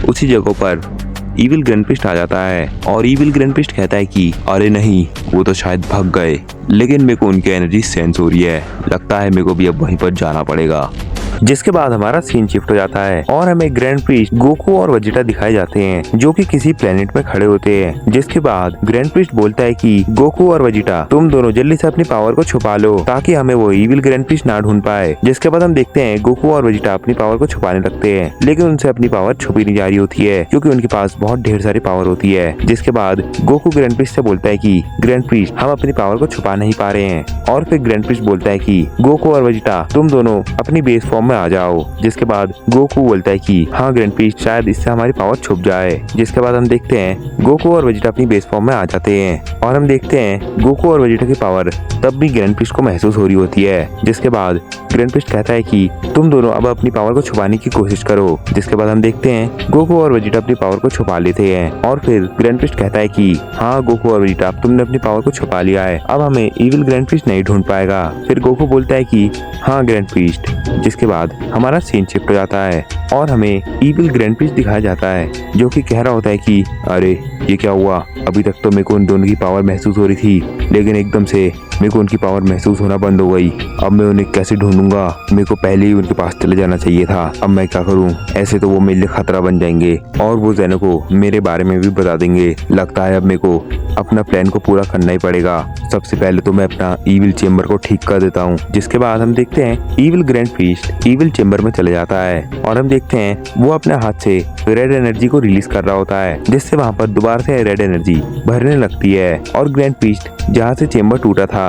Speaker 1: उसी जगह पर इविल ग्रैंड प्रीस्ट आ जाता है और इविल ग्रैंड प्रीस्ट कहता है कि अरे नहीं, वो तो शायद भाग गए, लेकिन मेरे को उनकी एनर्जी सेंस हो रही है, लगता है मेरे को भी अब वहीं पर जाना पड़ेगा। जिसके बाद हमारा सीन शिफ्ट हो जाता है और हमें ग्रैंड प्रीस्ट गोकू और वेजिटा दिखाए जाते हैं जो कि किसी प्लेनेट में खड़े होते हैं। जिसके बाद ग्रैंड प्रीस्ट बोलता है कि गोकू और वेजिटा तुम दोनों जल्दी से अपनी पावर को छुपा लो ताकि हमें वो इविल ग्रैंड प्रीस्ट ना ढूंढ पाए। जिसके बाद हम देखते हैं गोकू और वेजिटा अपनी पावर को छुपाने लगते हैं, लेकिन उनसे अपनी पावर छुपी नहीं जा रही होती है क्योंकि उनके पास बहुत ढेर सारी पावर होती है। जिसके बाद गोकू ग्रैंड प्रीस्ट से बोलता है कि ग्रैंड प्रीस्ट हम अपनी पावर को छुपा नहीं पा रहे हैं। और फिर ग्रैंड प्रीस्ट बोलता है कि गोकू और वेजिटा तुम दोनों अपनी बेस फॉर्म में आ जाओ। जिसके बाद गोकू बोलता है कि हाँ ग्रैंड प्रीस्ट शायद इससे हमारी पावर छुप जाए। जिसके बाद हम देखते हैं गोकू और वेजिटा अपनी बेस फॉर्म में आ जाते हैं और हम देखते हैं गोकू और वेजिटा की पावर तब भी ग्रैंड प्रीस्ट को महसूस हो रही होती है। जिसके बाद ग्रैंड प्रीस्ट कहता है कि तुम दोनों अब अपनी पावर को छुपाने की कोशिश करो। जिसके बाद हम देखते हैं गोकू और वेजिटा अपनी पावर को छुपा लेते हैं और फिर ग्रैंड प्रीस्ट कहता है कि हाँ गोकू और वेजिटा तुमने अपनी पावर को छुपा लिया है, अब हमें इविल ग्रैंड प्रीस्ट नहीं ढूंढ पाएगा। फिर गोकू बोलता है कि हाँ ग्रैंड प्रीस्ट। जिसके बाद हमारा सीन शिफ्ट हो जाता है और हमें इविल ग्रैंड प्रीस्ट दिखाया जाता है जो कि कह रहा होता है कि अरे ये क्या हुआ, अभी तक तो मेरे को उन दोनों की पावर महसूस हो रही थी लेकिन एकदम से मेरे को उनकी पावर महसूस होना बंद हो गई। अब मैं उन्हें कैसे ढूंढूंगा, मेरे को पहले ही उनके पास चले जाना चाहिए था। अब मैं क्या करूं, ऐसे तो वो मेरे लिए खतरा बन जाएंगे और वो ज़ेनो को मेरे बारे में भी बता देंगे। लगता है अब मेरे को अपना प्लान को पूरा करना ही पड़ेगा। सबसे पहले तो मैं अपना इविल चेम्बर को ठीक कर देता हूँ। जिसके बाद हम देखते हैं evil grand priest evil chamber में चले जाता है और हम देखते हैं वो अपने हाथ से रेड एनर्जी को रिलीज कर रहा होता है जिससे वहाँ पर दोबारा से रेड एनर्जी भरने लगती है और ग्रैंड प्रीस्ट जहाँ से चेम्बर टूटा था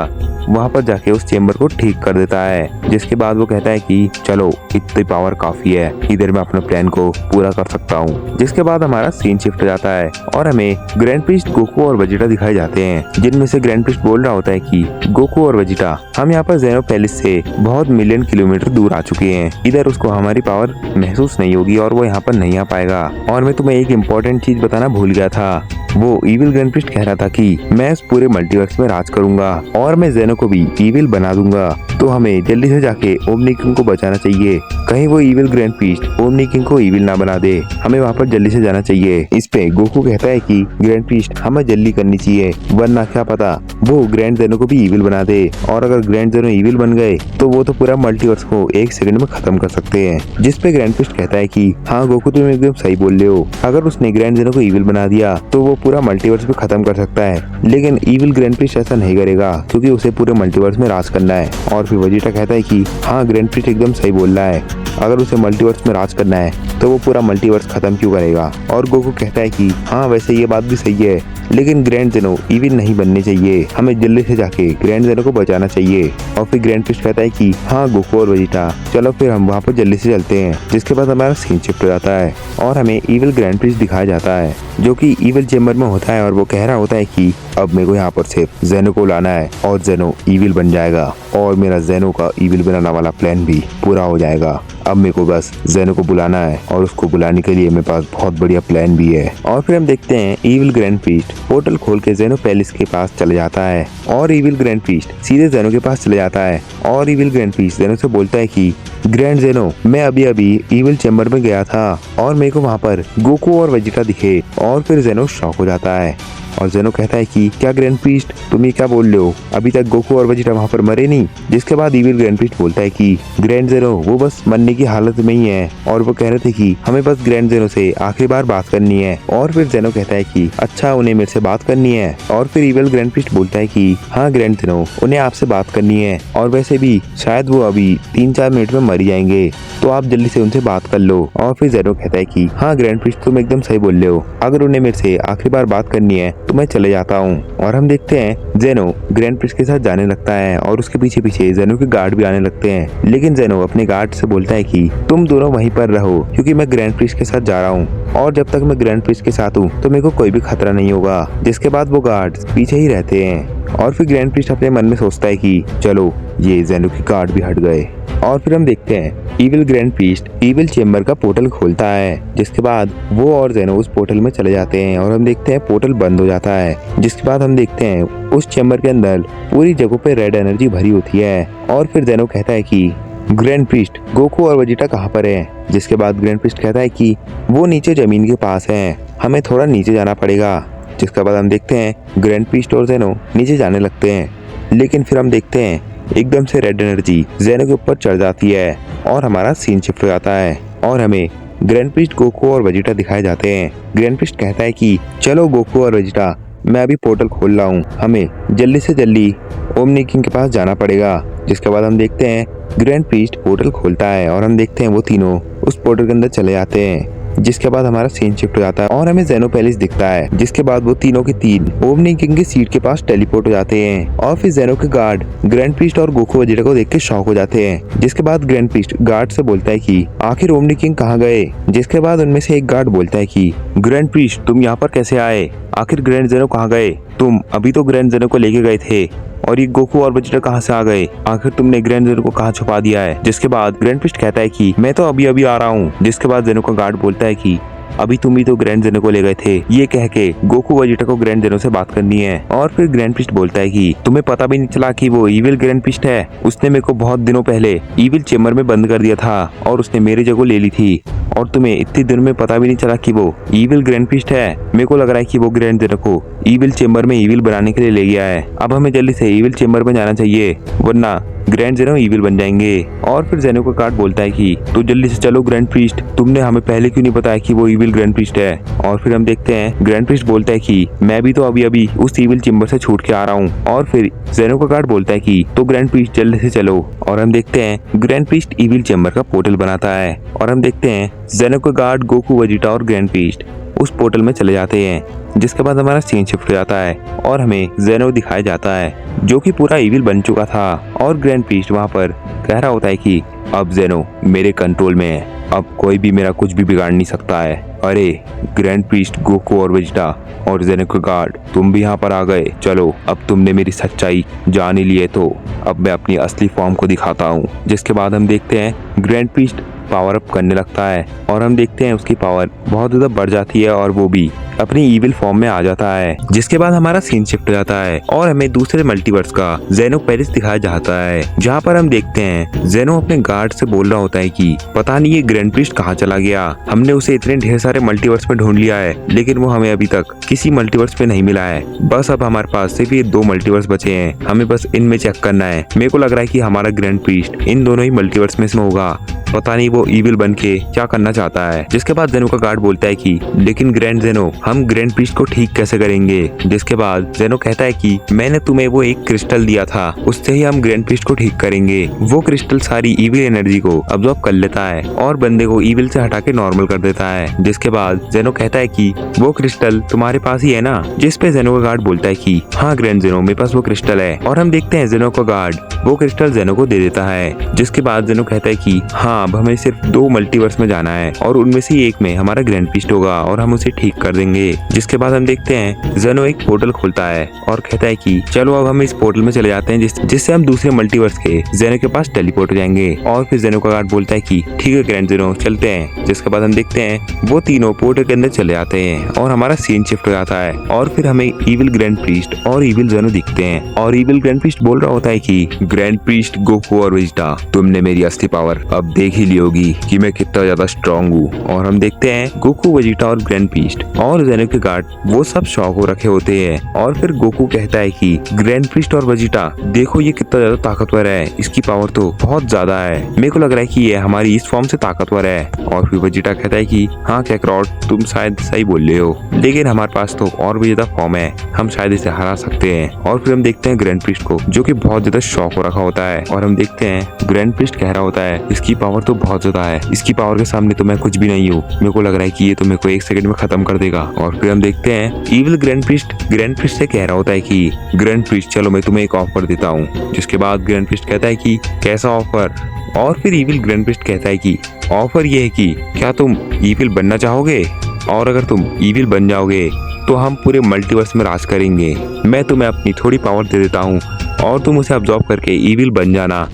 Speaker 1: वहाँ पर जाके उस चेम्बर को ठीक कर देता है। जिसके बाद वो कहता है कि चलो इतनी पावर काफी है, इधर मैं अपने प्लान को पूरा कर सकता हूँ। जिसके बाद हमारा सीन शिफ्ट हो जाता है और हमें ग्रैंड प्रीस्ट गोकू और वेजिटा दिखाए जाते हैं जिनमें से ग्रैंड प्रीस्ट बोल रहा होता है कि गोकू और वेजिटा हम यहाँ पर ज़ेनो पैलेस से बहुत मिलियन किलोमीटर दूर आ चुके हैं, इधर उसको हमारी पावर महसूस नहीं होगी और वो यहाँ पर नहीं आ पाएगा। और मैं तुम्हें एक इम्पोर्टेंट चीज बताना भूल गया था, वो इविल ग्रैंड प्रीस्ट कह रहा था कि मैं इस पूरे मल्टीवर्स में राज करूंगा और मैं ज़ेनो को भी इविल बना दूंगा, तो हमें जल्दी से जाके ओमनी किंग को बचाना चाहिए। कहीं वो evil grand priest omni king को इविल ना बना दे, हमें वहाँ पर जल्दी से जाना चाहिए। इस पे गोकू कहता है कि ग्रैंड प्रीस्ट हमें जल्दी करनी चाहिए वरना क्या पता वो ग्रैंड ज़ेनो को भी इविल बना दे, और अगर ग्रैंड ज़ेनो इविल बन गए तो वो तो पूरा मल्टीवर्स को एक सेकंड में खत्म कर सकते हैं। जिस पे ग्रैंड प्रीस्ट कहता है कि हाँ गोकू तुम एकदम सही बोल रहे हो, अगर उसने ग्रैंड ज़ेनो को इविल बना दिया तो वो पूरा मल्टीवर्स को खत्म कर सकता है, लेकिन इविल ग्रैंड प्रीस्ट ऐसा नहीं करेगा क्योंकि उसे पूरे मल्टीवर्स में राज करना है। और फिर वेजिटा कहता है कि हाँ ग्रैंड प्रीस्ट एकदम सही बोल रहा है, अगर उसे मल्टीवर्स में राज करना है तो वो पूरा मल्टीवर्स खत्म क्यों करेगा। और गोकू कहता है कि हाँ वैसे ये बात भी सही है, लेकिन ग्रैंड ज़ेनो इविल नहीं बनने चाहिए, हमें जल्दी से जाके ग्रैंड ज़ेनो को बचाना चाहिए। और फिर ग्रैंड प्रीस्ट कहता है कि हाँ गोकू और वेजिटा चलो फिर हम वहाँ पर जल्दी से चलते हैं। जिसके बाद हमारा सीन शिफ्ट हो जाता है और हमें इविल ग्रैंड प्रीस्ट दिखाया जाता है जो कि इविल चेम्बर में होता है और वो कह रहा होता है कि अब मेरे को यहाँ पर सिर्फ ज़ेनो को लाना है और ज़ेनो इविल बन जाएगा और मेरा ज़ेनो का इविल बनाने वाला प्लान भी पूरा हो जाएगा। अब मेरे को बस ज़ेनो को बुलाना है और उसको बुलाने के लिए मेरे पास बहुत बढ़िया प्लान भी है। और फिर हम देखते हैं इविल ग्रैंड प्रीस्ट पोर्टल खोल के ज़ेनो पैलेस के पास चले जाता है और इविल ग्रैंड प्रीस्ट सीधे ज़ेनो के पास चले जाता है और इविल ग्रैंड प्रीस्ट ज़ेनो से बोलता है कि ग्रैंड ज़ेनो मैं अभी अभी इविल चैम्बर में गया था और मेरे को वहाँ पर गोकू और वेजिटा दिखे। और फिर ज़ेनो शॉक हो जाता है और ज़ेनो कहता है कि क्या ग्रैंड प्रीस्ट तुम ये क्या बोल रहे हो, अभी तक गोकू और वेजिटा वहाँ पर मरे नहीं। जिसके बाद इविल ग्रैंड प्रीस्ट बोलता है कि ग्रैंड ज़ेनो वो बस मरने की हालत में ही है और वो कह रहे थे कि हमें बस ग्रैंड ज़ेनो से आखिरी बार बात करनी है। और फिर ज़ेनो कहता है कि अच्छा उन्हें मेरे से बात करनी है। और फिर इविल ग्रैंड प्रीस्ट बोलता है कि हाँ ग्रैंड ज़ेनो उन्हें आपसे बात करनी है और वैसे भी शायद वो अभी 3-4 मिनट में मर जाएंगे, तो आप जल्दी से उनसे बात कर लो। और फिर ज़ेनो कहता है कि हाँ ग्रैंड प्रीस्ट तुम एकदम सही बोल रहे हो, अगर उन्हें मेरे से आखिरी बार बात करनी है तो मैं चले जाता हूँ। और हम देखते हैं ज़ेनो ग्रैंड प्रीस्ट के साथ जाने लगता है और उसके पीछे पीछे ज़ेनो के गार्ड भी आने लगते हैं, लेकिन ज़ेनो अपने गार्ड से बोलता है कि तुम दोनों वहीं पर रहो क्योंकि मैं ग्रैंड प्रीस्ट के साथ जा रहा हूँ और जब तक मैं ग्रैंड प्रीस्ट के साथ हूँ तो मेरे को कोई भी खतरा नहीं होगा। जिसके बाद वो गार्ड पीछे ही रहते हैं और फिर ग्रैंड प्रीस्ट अपने मन में सोचता है कि चलो ये ज़ेनो के गार्ड भी हट गए। और फिर हम देखते हैं evil grand priest evil chamber का पोर्टल खोलता है, जिसके बाद वो और ज़ेनो उस पोर्टल में चले जाते हैं और हम देखते हैं पोर्टल बंद हो जाता है। जिसके बाद हम देखते हैं उस चेम्बर के अंदर पूरी जगह पे रेड एनर्जी भरी होती है। और फिर ज़ेनो कहता है कि ग्रैंड प्रीस्ट गोकू और वेजिटा कहाँ पर है। जिसके बाद ग्रैंड प्रीस्ट कहता है कि वो नीचे जमीन के पास है, हमें थोड़ा नीचे जाना पड़ेगा। जिसके बाद हम देखते हैं ग्रैंड प्रीस्ट और ज़ेनो नीचे जाने लगते हैं, लेकिन फिर हम देखते हैं एकदम से रेड एनर्जी ज़ेनो के ऊपर चढ़ जाती है और हमारा सीन शिफ्ट हो जाता है और हमें ग्रैंड प्रीस्ट, गोकू और वेजिटा दिखाए जाते हैं। ग्रैंड प्रीस्ट कहता है कि चलो गोकू और वेजिटा, मैं अभी पोर्टल खोल रहा हूँ, हमें जल्दी से जल्दी ओमनी किंग के पास जाना पड़ेगा। जिसके बाद हम देखते हैं ग्रैंड प्रीस्ट पोर्टल खोलता है और हम देखते हैं वो तीनों उस पोर्टल के अंदर चले जाते हैं। जिसके बाद हमारा सीन शिफ्ट हो जाता है और हमें जेनो पैलेस दिखता है। जिसके बाद वो तीनों के तीन ओमनी किंग की सीट के पास टेलीपोर्ट हो जाते हैं और फिर जेनो के गार्ड ग्रैंड प्रीस्ट और गोकू वेजिटा को देख के शॉक हो जाते हैं। जिसके बाद ग्रैंड प्रीस्ट गार्ड से बोलता है कि आखिर ओमनी किंग कहाँ गए। जिसके बाद उनमें से एक गार्ड बोलता है कि ग्रैंड प्रीस्ट तुम यहाँ पर कैसे आए, आखिर ग्रैंड जेनो कहाँ गए, तुम अभी तो ग्रैंड जेनो को लेके गए थे और ये गोकू और वेजिटा कहाँ से आ गए, आखिर तुमने ग्रैंड जेनो को कहाँ छुपा दिया है। जिसके बाद ग्रैंड प्रीस्ट कहता है कि मैं तो अभी अभी आ रहा हूँ। जिसके बाद जेनो का गार्ड बोलता है कि अभी तुम ही तो ग्रैंड जेनो को ले गए थे। ये कह के गोकू वेजिटा को ग्रैंड जेनो से बात करनी है। और फिर ग्रैंड प्रीस्ट बोलता है कि तुम्हें पता भी नहीं चला कि वो इविल ग्रैंड प्रीस्ट है, उसने मेरे को बहुत दिनों पहले इविल चेम्बर में बंद कर दिया था और उसने मेरी जगह ले ली थी और तुम्हें इतने दिन में पता भी नहीं चला कि वो इविल ग्रैंड प्रीस्ट है। मेरे को लग रहा है कि वो ग्रैंड जेनो को इविल चेम्बर में इविल बनाने के लिए ले गया है। अब हमें जल्दी से इविल चेम्बर में जाना चाहिए वरना ग्रैंड जेनो इविल बन जाएंगे। और फिर जेनो का गार्ड बोलता है कि तो जल्दी से चलो ग्रैंड प्रीस्ट, तुमने हमें पहले क्यों नहीं बताया कि वो इविल ग्रैंड प्रीस्ट है। और फिर हम देखते हैं ग्रैंड प्रीस्ट बोलता है कि मैं भी तो अभी अभी उस इविल चेम्बर से छूट के आ रहा हूँ। और फिर जेनो का गार्ड बोलता है कि तो ग्रैंड प्रीस्ट जल्दी से चलो। और हम देखते हैं ग्रैंड प्रीस्ट इविल चेम्बर का पोर्टल बनाता है और हम देखते हैं जेनो का गार्ड, गोकू, वेजिटा और ग्रैंड प्रीस्ट उस पोर्टल में चले जाते हैं। जिसके बाद हमारा सीन शिफ्ट हो जाता है और हमें जेनो दिखाया जाता है जो कि पूरा इविल बन चुका था और ग्रैंड प्रीस्ट वहाँ पर कह रहा होता है कि अब जेनो मेरे कंट्रोल में है, अब कोई भी मेरा कुछ भी बिगाड़ नहीं सकता है। अरे ग्रैंड प्रीस्ट, गोकू और वेजिटा और जेनो के गार्ड, तुम भी यहाँ पर आ गए। चलो अब तुमने मेरी सच्चाई जान ही ली है तो अब मैं अपनी असली फॉर्म को दिखाता हूँ। जिसके बाद हम देखते हैं ग्रैंड प्रीस्ट पावर अप करने लगता है और हम देखते हैं उसकी पावर बहुत ज्यादा बढ़ जाती है और वो भी अपनी इविल फॉर्म में आ जाता है। जिसके बाद हमारा सीन शिफ्ट हो जाता है और हमें दूसरे मल्टीवर्स का जेनो पैलेस दिखाया जाता है जहाँ पर हम देखते हैं जेनो अपने गार्ड से बोल रहा होता है कि पता नहीं ये ग्रैंड प्रीस्ट कहाँ चला गया, हमने उसे इतने ढेर सारे मल्टीवर्स में ढूंढ लिया है लेकिन वो हमें अभी तक किसी मल्टीवर्स में नहीं मिला है। बस अब हमारे पास सिर्फ ये 2 मल्टीवर्स बचे हैं, हमें बस इनमें चेक करना है। मेरे को लग रहा है कि हमारा ग्रैंड प्रीस्ट इन दोनों ही मल्टीवर्स में होगा, पता नहीं वो इविल बन के क्या करना चाहता है। जिसके बाद जेनो का गार्ड बोलता है कि लेकिन ग्रैंड जेनो हम ग्रैंड प्रीस्ट को ठीक कैसे करेंगे। जिसके बाद जेनो कहता है कि मैंने तुम्हें वो एक क्रिस्टल दिया था, उससे ही हम ग्रैंड प्रीस्ट को ठीक करेंगे। वो क्रिस्टल सारी इविल एनर्जी को अब्सॉर्ब कर लेता है और बंदे को इविल से हटा के नॉर्मल कर देता है। जिसके बाद जेनो कहता है कि वो क्रिस्टल तुम्हारे पास ही है ना। जिस पे जेनो का गार्ड बोलता है कि हाँ ग्रैंड जेनो मेरे पास वो क्रिस्टल है। और हम देखते हैं जेनो का गार्ड वो क्रिस्टल जेनो को दे देता है। जिसके बाद जेनो कहता है कि हाँ अब हमें सिर्फ 2 मल्टीवर्स में जाना है और उनमें से एक में हमारा ग्रैंड प्रीस्ट होगा और हम उसे ठीक कर देंगे। जिसके बाद हम देखते हैं जेनो एक पोर्टल खोलता है और कहता है कि चलो अब हम इस पोर्टल में चले जाते हैं जिससे हम दूसरे मल्टीवर्स के जेनो के पास टेलीपोर्ट हो जाएंगे। और फिर जेनो का गार्ड बोलता है कि ठीक है ग्रैंड जेनो चलते हैं। जिसके बाद हम देखते हैं वो तीनों पोर्टल के अंदर चले जाते हैं और हमारा सीन शिफ्ट हो जाता है और फिर हमें इविल ग्रैंड प्रीस्ट और इविल जेनो दिखते हैं। और इविल ग्रैंड प्रीस्ट बोल रहा होता है कि ग्रैंड प्रीस्ट, गोकू और वेजिटा तुमने मेरी असली पावर अब देख ही ली होगी कि मैं कितना ज्यादा स्ट्रॉन्ग हूँ। और हम देखते हैं गोकू, वेजिटा और ग्रैंड प्रीस्ट और जेनो के गार्ड वो सब शौक हो रखे होते हैं। और फिर गोकू कहता है कि ग्रैंड प्रीस्ट और वेजिटा देखो ये कितना ज्यादा ताकतवर है, इसकी पावर तो बहुत ज्यादा है, मेरे को लग रहा है कि ये हमारी इस फॉर्म से ताकतवर है। और फिर वेजिटा कहता है कि हाँ कैकरॉट तुम शायद सही बोल रहे हो लेकिन हमारे पास तो और भी ज्यादा फॉर्म है, हम शायद इसे हरा सकते हैं। और फिर हम देखते हैं ग्रैंड प्रीस्ट को जो कि बहुत ज्यादा शौक हो रखा होता है और हम देखते हैं ग्रैंड प्रीस्ट कह रहा होता है इसकी पावर तो बहुत ज्यादा है, इसकी पावर के सामने तो मैं कुछ भी नहीं हूँ, मेरे को लग रहा है कि ये तो मेरे को 1 सेकंड में खत्म कर देगा। और फिर हम देखते हैं इविल ग्रैंड प्रीस्ट से कह रहा होता है कि ग्रैंड प्रीस्ट चलो मैं तुम्हें एक ऑफर देता हूँ। जिसके बाद ग्रैंड प्रीस्ट कहता है कि कैसा ऑफर। और फिर इविल ग्रैंड प्रीस्ट कहता है कि ऑफर ये है कि क्या तुम इविल बनना चाहोगे और अगर तुम इविल बन जाओगे तो हम पूरे मल्टीवर्स में राज करेंगे। मैं तुम्हें अपनी थोड़ी पावर दे देता हूँ और तुम उसे अब्सॉर्ब करके इविल बन जाना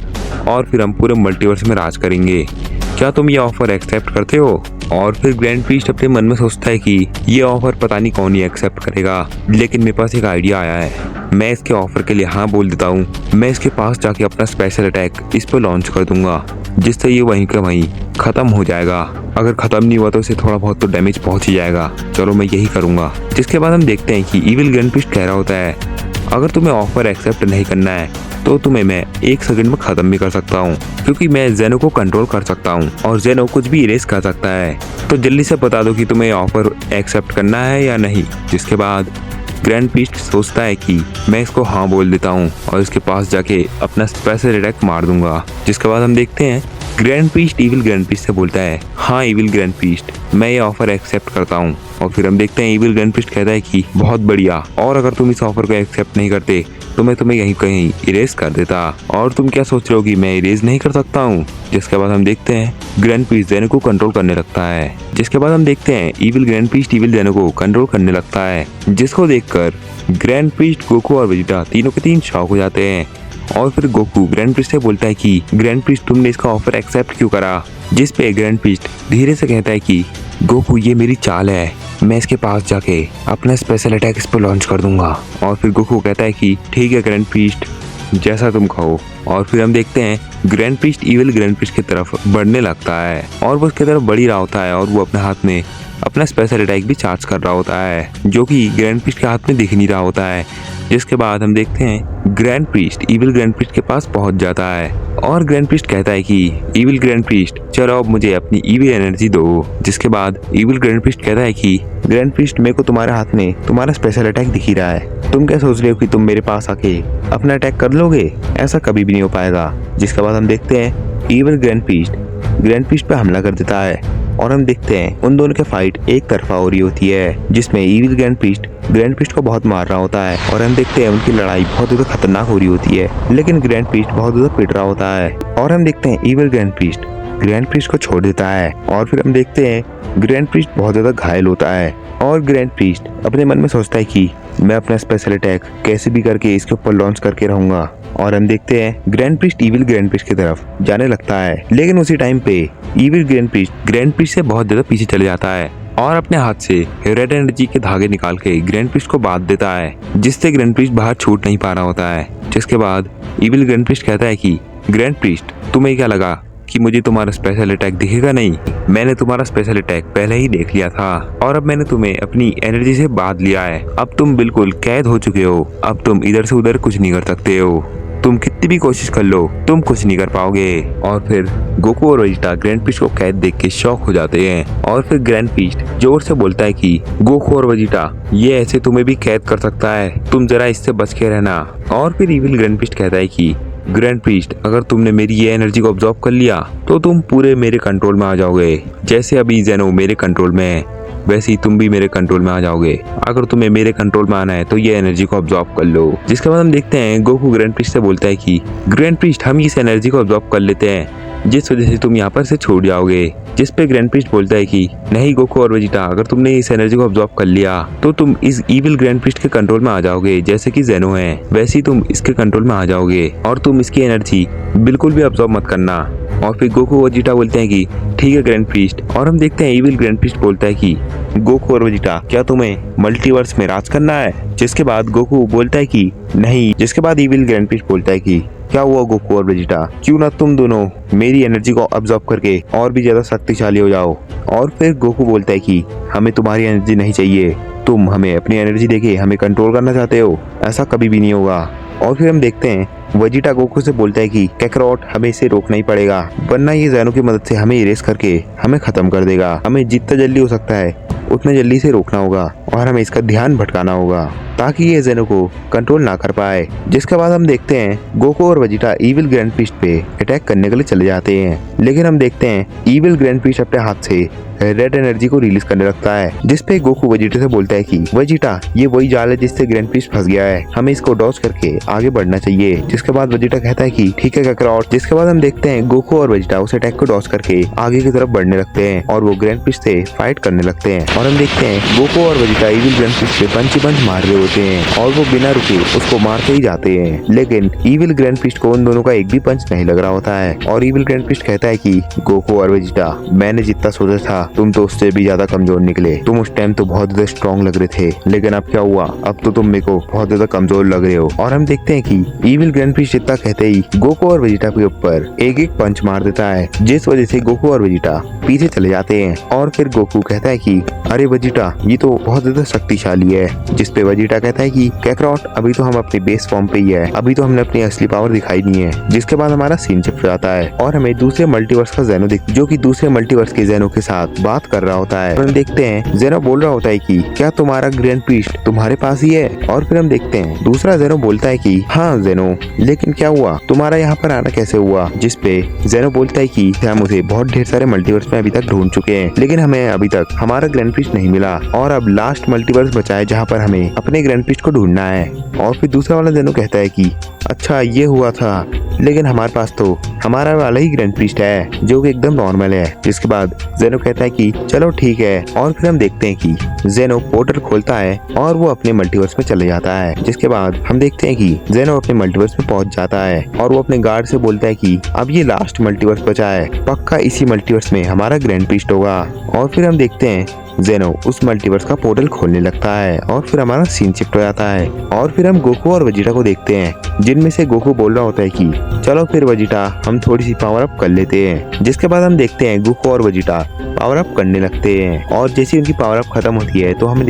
Speaker 1: और फिर हम पूरे मल्टीवर्स में राज करेंगे। क्या तुम ये ऑफर एक्सेप्ट करते हो? और फिर ग्रैंड प्रीस्ट अपने मन में सोचता है कि ये ऑफर पता नहीं कौन ही एक्सेप्ट करेगा लेकिन मेरे पास एक आइडिया आया है, मैं इसके ऑफर के लिए हाँ बोल देता हूँ। मैं इसके पास जाके अपना स्पेशल अटैक इस पर लॉन्च कर दूंगा जिससे ये वहीं का वहीं खत्म हो जाएगा। अगर खत्म नहीं हुआ तो इसे थोड़ा बहुत तो डैमेज पहुंच ही जाएगा। चलो मैं यही करूंगा। जिसके बाद हम देखते हैं कि इविल ग्रैंड प्रीस्ट कह रहा होता है अगर तुम्हें ऑफर एक्सेप्ट नहीं करना है तो तुम्हें मैं 1 सेकंड में खत्म भी कर सकता हूँ, क्योंकि मैं जेनो को कंट्रोल कर सकता हूँ और जेनो कुछ भी इरेज कर सकता है। तो जल्दी से बता दो कि तुम्हें ऑफर एक्सेप्ट करना है या नहीं। जिसके बाद ग्रैंड पीस्ट सोचता है कि मैं इसको हाँ बोल देता हूँ और इसके पास जाके अपना स्पेशल अटैक मार दूंगा। जिसके बाद हम देखते हैं ग्रैंड पीस्ट इविल ग्रैंड पीस्ट से बोलता है, हाँ इविल ग्रैंड पीस्ट, मैं ये ऑफर एक्सेप्ट करता हूँ। और फिर हम देखते हैं इविल ग्रैंड पीस्ट कहता है कि बहुत बढ़िया, और अगर तुम इस ऑफर को एक्सेप्ट नहीं करते तो मैं तुम्हें यहीं कहीं इरेज कर देता। और तुम क्या सोच रहे हो कि मैं इरेज नहीं कर सकता हूँ। जिसके बाद हम देखते हैं ग्रैंड पीस्ट जेनो को कंट्रोल करने लगता है। जिसके बाद हम देखते हैं इविल ग्रैंड पीस्ट इविल जेनो को कंट्रोल करने लगता है, जिसको देखकर ग्रैंड पीस्ट, गोकू और वेजिटा तीनों के तीन शॉक हो जाते हैं। और फिर गोकू ग्रैंड पीस्ट से बोलता है कि ग्रैंड पीस्ट तुमने इसका ऑफर एक्सेप्ट क्यों करा। जिस पे ग्रैंड पीस्ट धीरे से कहता है कि गोकू ये मेरी चाल है, मैं इसके पास जाके अपना स्पेशल अटैक इस पर लॉन्च कर दूंगा। और फिर गोकू कहता है कि ठीक है ग्रैंड पीस्ट, जैसा तुम कहो। और फिर हम देखते हैं ग्रैंड पीस्ट इविल ग्रैंड पीस्ट की तरफ बढ़ने लगता है और वो उसकी तरफ बढ़ ही रहा होता है और वो अपने हाथ में अपना स्पेशल अटैक भी चार्ज कर रहा होता है, जो कि ग्रैंड पीस्ट के हाथ में दिख नहीं रहा होता है। जिसके बाद हम देखते हैं ग्रैंड पीस्ट इविल ग्रैंड पीस्ट के पास पहुंच जाता है और ग्रैंड पीस्ट कहता है कि इविल ग्रैंड पीस्ट चलो अब मुझे अपनी इविल एनर्जी दो। जिसके बाद इविल ग्रैंड पीस्ट कहता है कि ग्रैंड पीस्ट मेरे को तुम्हारे हाथ में तुम्हारा स्पेशल अटैक दिख ही रहा है, तुम क्या सोच रहे हो कि तुम मेरे पास आके अपना अटैक कर लोगे, ऐसा कभी भी नहीं हो पाएगा। जिसके बाद हम देखते हैं इविल ग्रैंड पीस्ट पे हमला कर देता है और हम देखते हैं उन दोनों की फाइट एक तरफा हो रही होती है, जिसमें इविल ग्रैंड पीस्ट को बहुत मार रहा होता है। और हम देखते हैं उनकी लड़ाई बहुत ज्यादा खतरनाक हो रही होती है, लेकिन ग्रैंड पीस्ट बहुत ज्यादा पिट रहा होता है। और हम देखते हैं इविल ग्रैंड पीस्ट को छोड़ देता है। और फिर हम देखते हैं ग्रैंड पीस्ट बहुत ज्यादा घायल होता है और ग्रैंड पीस्ट अपने मन में सोचता है कि मैं अपना स्पेशल अटैक कैसे भी करके इसके ऊपर लॉन्च करके रहूंगा। और हम देखते हैं ग्रैंड पीस्ट इविल ग्रैंड पीस्ट की तरफ जाने लगता है, लेकिन उसी टाइम पे इविल ग्रैंड पीस्ट से बहुत ज्यादा पीछे चले जाता है और अपने हाथ से रेड एनर्जी के धागे निकाल के ग्रैंड पीस्ट को बांध देता है, जिससे ग्रैंड पीस्ट बाहर छूट नहीं पा रहा होता है। जिसके बाद इविल ग्रैंड पीस्ट कहता है कि ग्रैंड पीस्ट तुम्हें क्या लगा कि मुझे तुम्हारा स्पेशल अटैक दिखेगा नहीं, मैंने तुम्हारा स्पेशल अटैक पहले ही देख लिया था और अब मैंने तुम्हें अपनी एनर्जी से बांध लिया है। अब तुम बिल्कुल कैद हो चुके हो, अब तुम इधर से उधर कुछ नहीं कर सकते हो, तुम कितनी भी कोशिश कर लो तुम कुछ नहीं कर पाओगे। और फिर गोकू और वेजिटा ग्रैंड पीस्ट को कैद देख के शॉक हो जाते हैं और फिर ग्रैंड पीस्ट जोर से बोलता है कि गोकू और वेजिटा ये ऐसे तुम्हें भी कैद कर सकता है, तुम जरा इससे बच के रहना। और फिर इविल ग्रैंड पीस्ट कहता है कि ग्रैंड पीस्ट अगर तुमने मेरी ये एनर्जी को ऑब्जॉर्व कर लिया तो तुम पूरे मेरे कंट्रोल में आ जाओगे, जैसे अभी जेनो मेरे कंट्रोल में है वैसे ही तुम भी मेरे कंट्रोल में आ जाओगे। अगर तुम्हें मेरे कंट्रोल में आना है तो ये एनर्जी को ऑब्जॉर्व कर लो। जिसके बाद हम देखते हैं गोकू ग्रैंड पीस्ट से बोलता है कि ग्रैंड पीस्ट हम इस एनर्जी को ऑब्जॉर्व कर लेते हैं जिस वजह से तुम यहाँ पर से छूट जाओगे। जिस पे ग्रैंड पीस्ट बोलता है कि नहीं गोकू और वेजिटा अगर तुमने इस एनर्जी को ऑब्जॉर्व कर लिया तो तुम इस इविल ग्रैंड पीस्ट के कंट्रोल में आ जाओगे, जैसे कि जेनो है वैसे ही तुम इसके कंट्रोल में आ जाओगे और तुम इसकी एनर्जी बिल्कुल भी ऑब्जॉर्व मत करना। और फिर गोकू और वेजिटा बोलते हैं कि ठीक है ग्रैंड पीस्ट। और हम देखते हैं इविल ग्रैंड पीस्ट बोलता है कि गोकू और वेजिटा क्या तुम्हें मल्टीवर्स में राज करना है। जिसके बाद गोकू बोलता है कि नहीं। जिसके बाद इविल ग्रैंड पीस्ट बोलता है कि क्या हुआ गोकू और वेजिटा, क्यों ना तुम दोनों मेरी एनर्जी को ऑब्जॉर्व करके और भी ज्यादा शक्तिशाली हो जाओ। और फिर गोकू बोलता है कि हमें तुम्हारी एनर्जी नहीं चाहिए, तुम हमें अपनी एनर्जी देके हमें कंट्रोल करना चाहते हो, ऐसा कभी भी नहीं होगा। और फिर हम देखते हैं वेजिटा गोकू से बोलता है कि कैकरॉट हमें इसे रोकना ही पड़ेगा, वरना ये जेनो की मदद से हमें इरेज करके हमें खत्म कर देगा। हमें जितना जल्दी हो सकता है उतना जल्दी से रोकना होगा और हमें इसका ध्यान भटकाना होगा ताकि ये जेनो को कंट्रोल ना कर पाए। जिसके बाद हम देखते हैं गोकू और वेजिटा इविल ग्रैंड पीस्ट पे अटैक करने के लिए चले जाते हैं, लेकिन हम देखते हैं इविल ग्रैंड पीस्ट अपने हाथ से रेड एनर्जी को रिलीज करने लगता है, जिसपे गोकू वेजिटा से बोलता है कि वेजिटा ये वही जाल है जिससे ग्रैंड पीस्ट फंस गया है, हमें इसको डॉज करके आगे बढ़ना चाहिए। जिसके बाद वेजिटा कहता है कि ठीक है कैकरॉट। जिसके बाद हम देखते हैं गोकू और वेजिटा उस अटैक को डॉज करके आगे की तरफ बढ़ने लगते हैं और वो ग्रैंड पीस्ट से फाइट करने लगते हैं। और हम देखते हैं गोकू और वेजिटा इविल ग्रैंड पीस्ट पे पंच ही पंच मार रहे होते हैं और वो बिना रुके उसको मारते ही जाते हैं, लेकिन इविल ग्रैंड पीस्ट को उन दोनों का एक भी पंच नहीं लग रहा होता है। और इविल ग्रैंड पीस्ट कहता है कि गोकू और वेजिटा मैंने जितना सोचा था तुम तो उससे भी ज्यादा कमजोर निकले, तुम उस टाइम तो बहुत ज्यादा स्ट्रॉन्ग लग रहे थे, लेकिन अब क्या हुआ, अब तो तुम मेरे को बहुत ज्यादा कमजोर लग रहे हो। और हम देखते हैं कि इविल ग्रैंड पीस्ट इतना कहते ही गोकू और वेजिटा के ऊपर एक एक पंच मार देता है, जिस वजह से गोकू और वेजिटा पीछे चले जाते हैं। और फिर गोकू कहता है कि अरे वेजिटा ये तो बहुत ज्यादा शक्तिशाली है। जिस पे वेजिटा वेजिटा कहता है कि कैकरॉट अभी तो हम अपनी बेस फॉर्म पे ही है, अभी तो हमने अपनी असली पावर दिखाई नहीं है। जिसके बाद हमारा सीन शिफ्ट हो जाता है और हमें दूसरे मल्टीवर्स का जेनो दिखता है जो कि दूसरे मल्टीवर्स के जेनो के साथ बात कर रहा होता है। हम देखते हैं जेनो बोल रहा होता है कि क्या तुम्हारा ग्रैंड प्रीस्ट तुम्हारे पास ही है। और फिर हम देखते हैं दूसरा जेनो बोलता है कि हाँ जेनो, लेकिन क्या हुआ, तुम्हारा यहाँ पर आना कैसे हुआ। जिसपे जेनो बोलता है कि हम उसे बहुत ढेर सारे मल्टीवर्स में अभी तक ढूंढ चुके हैं, लेकिन हमें अभी तक हमारा ग्रैंड प्रीस्ट नहीं मिला और अब लास्ट मल्टीवर्स बचा है जहाँ पर हमें अपने ग्रैंड प्रीस्ट को ढूंढना है। और फिर दूसरा वाला जेनो कहता है कि अच्छा ये हुआ था, लेकिन हमारे पास तो हमारा वाला ही ग्रैंड प्रीस्ट है जो कि एकदम नॉर्मल है। जिसके बाद जेनो कहता है कि चलो ठीक है। और फिर हम देखते हैं कि जेनो पोर्टल खोलता है और वो अपने मल्टीवर्स में चले जाता है। जिसके बाद हम देखते हैं कि जेनो अपने मल्टीवर्स में पहुंच जाता है और वो अपने गार्ड से बोलता है कि अब ये लास्ट मल्टीवर्स बचा है, पक्का इसी मल्टीवर्स में हमारा ग्रैंड प्रीस्ट होगा। और फिर हम देखते हैं जेनो उस मल्टीवर्स का पोर्टल खोलने लगता है और फिर हमारा सीन शिफ्ट हो जाता है। और फिर हम गोकू और वेजिटा को देखते हैं, जिनमें से गोकू बोल रहा होता है कि चलो फिर वेजिटा हम थोड़ी सी पावर अप कर लेते हैं। जिसके बाद हम देखते हैं गोकू और वेजिटा पावर अप करने लगते हैं और जैसे उनकी पावर अप खत्म होती है तो हम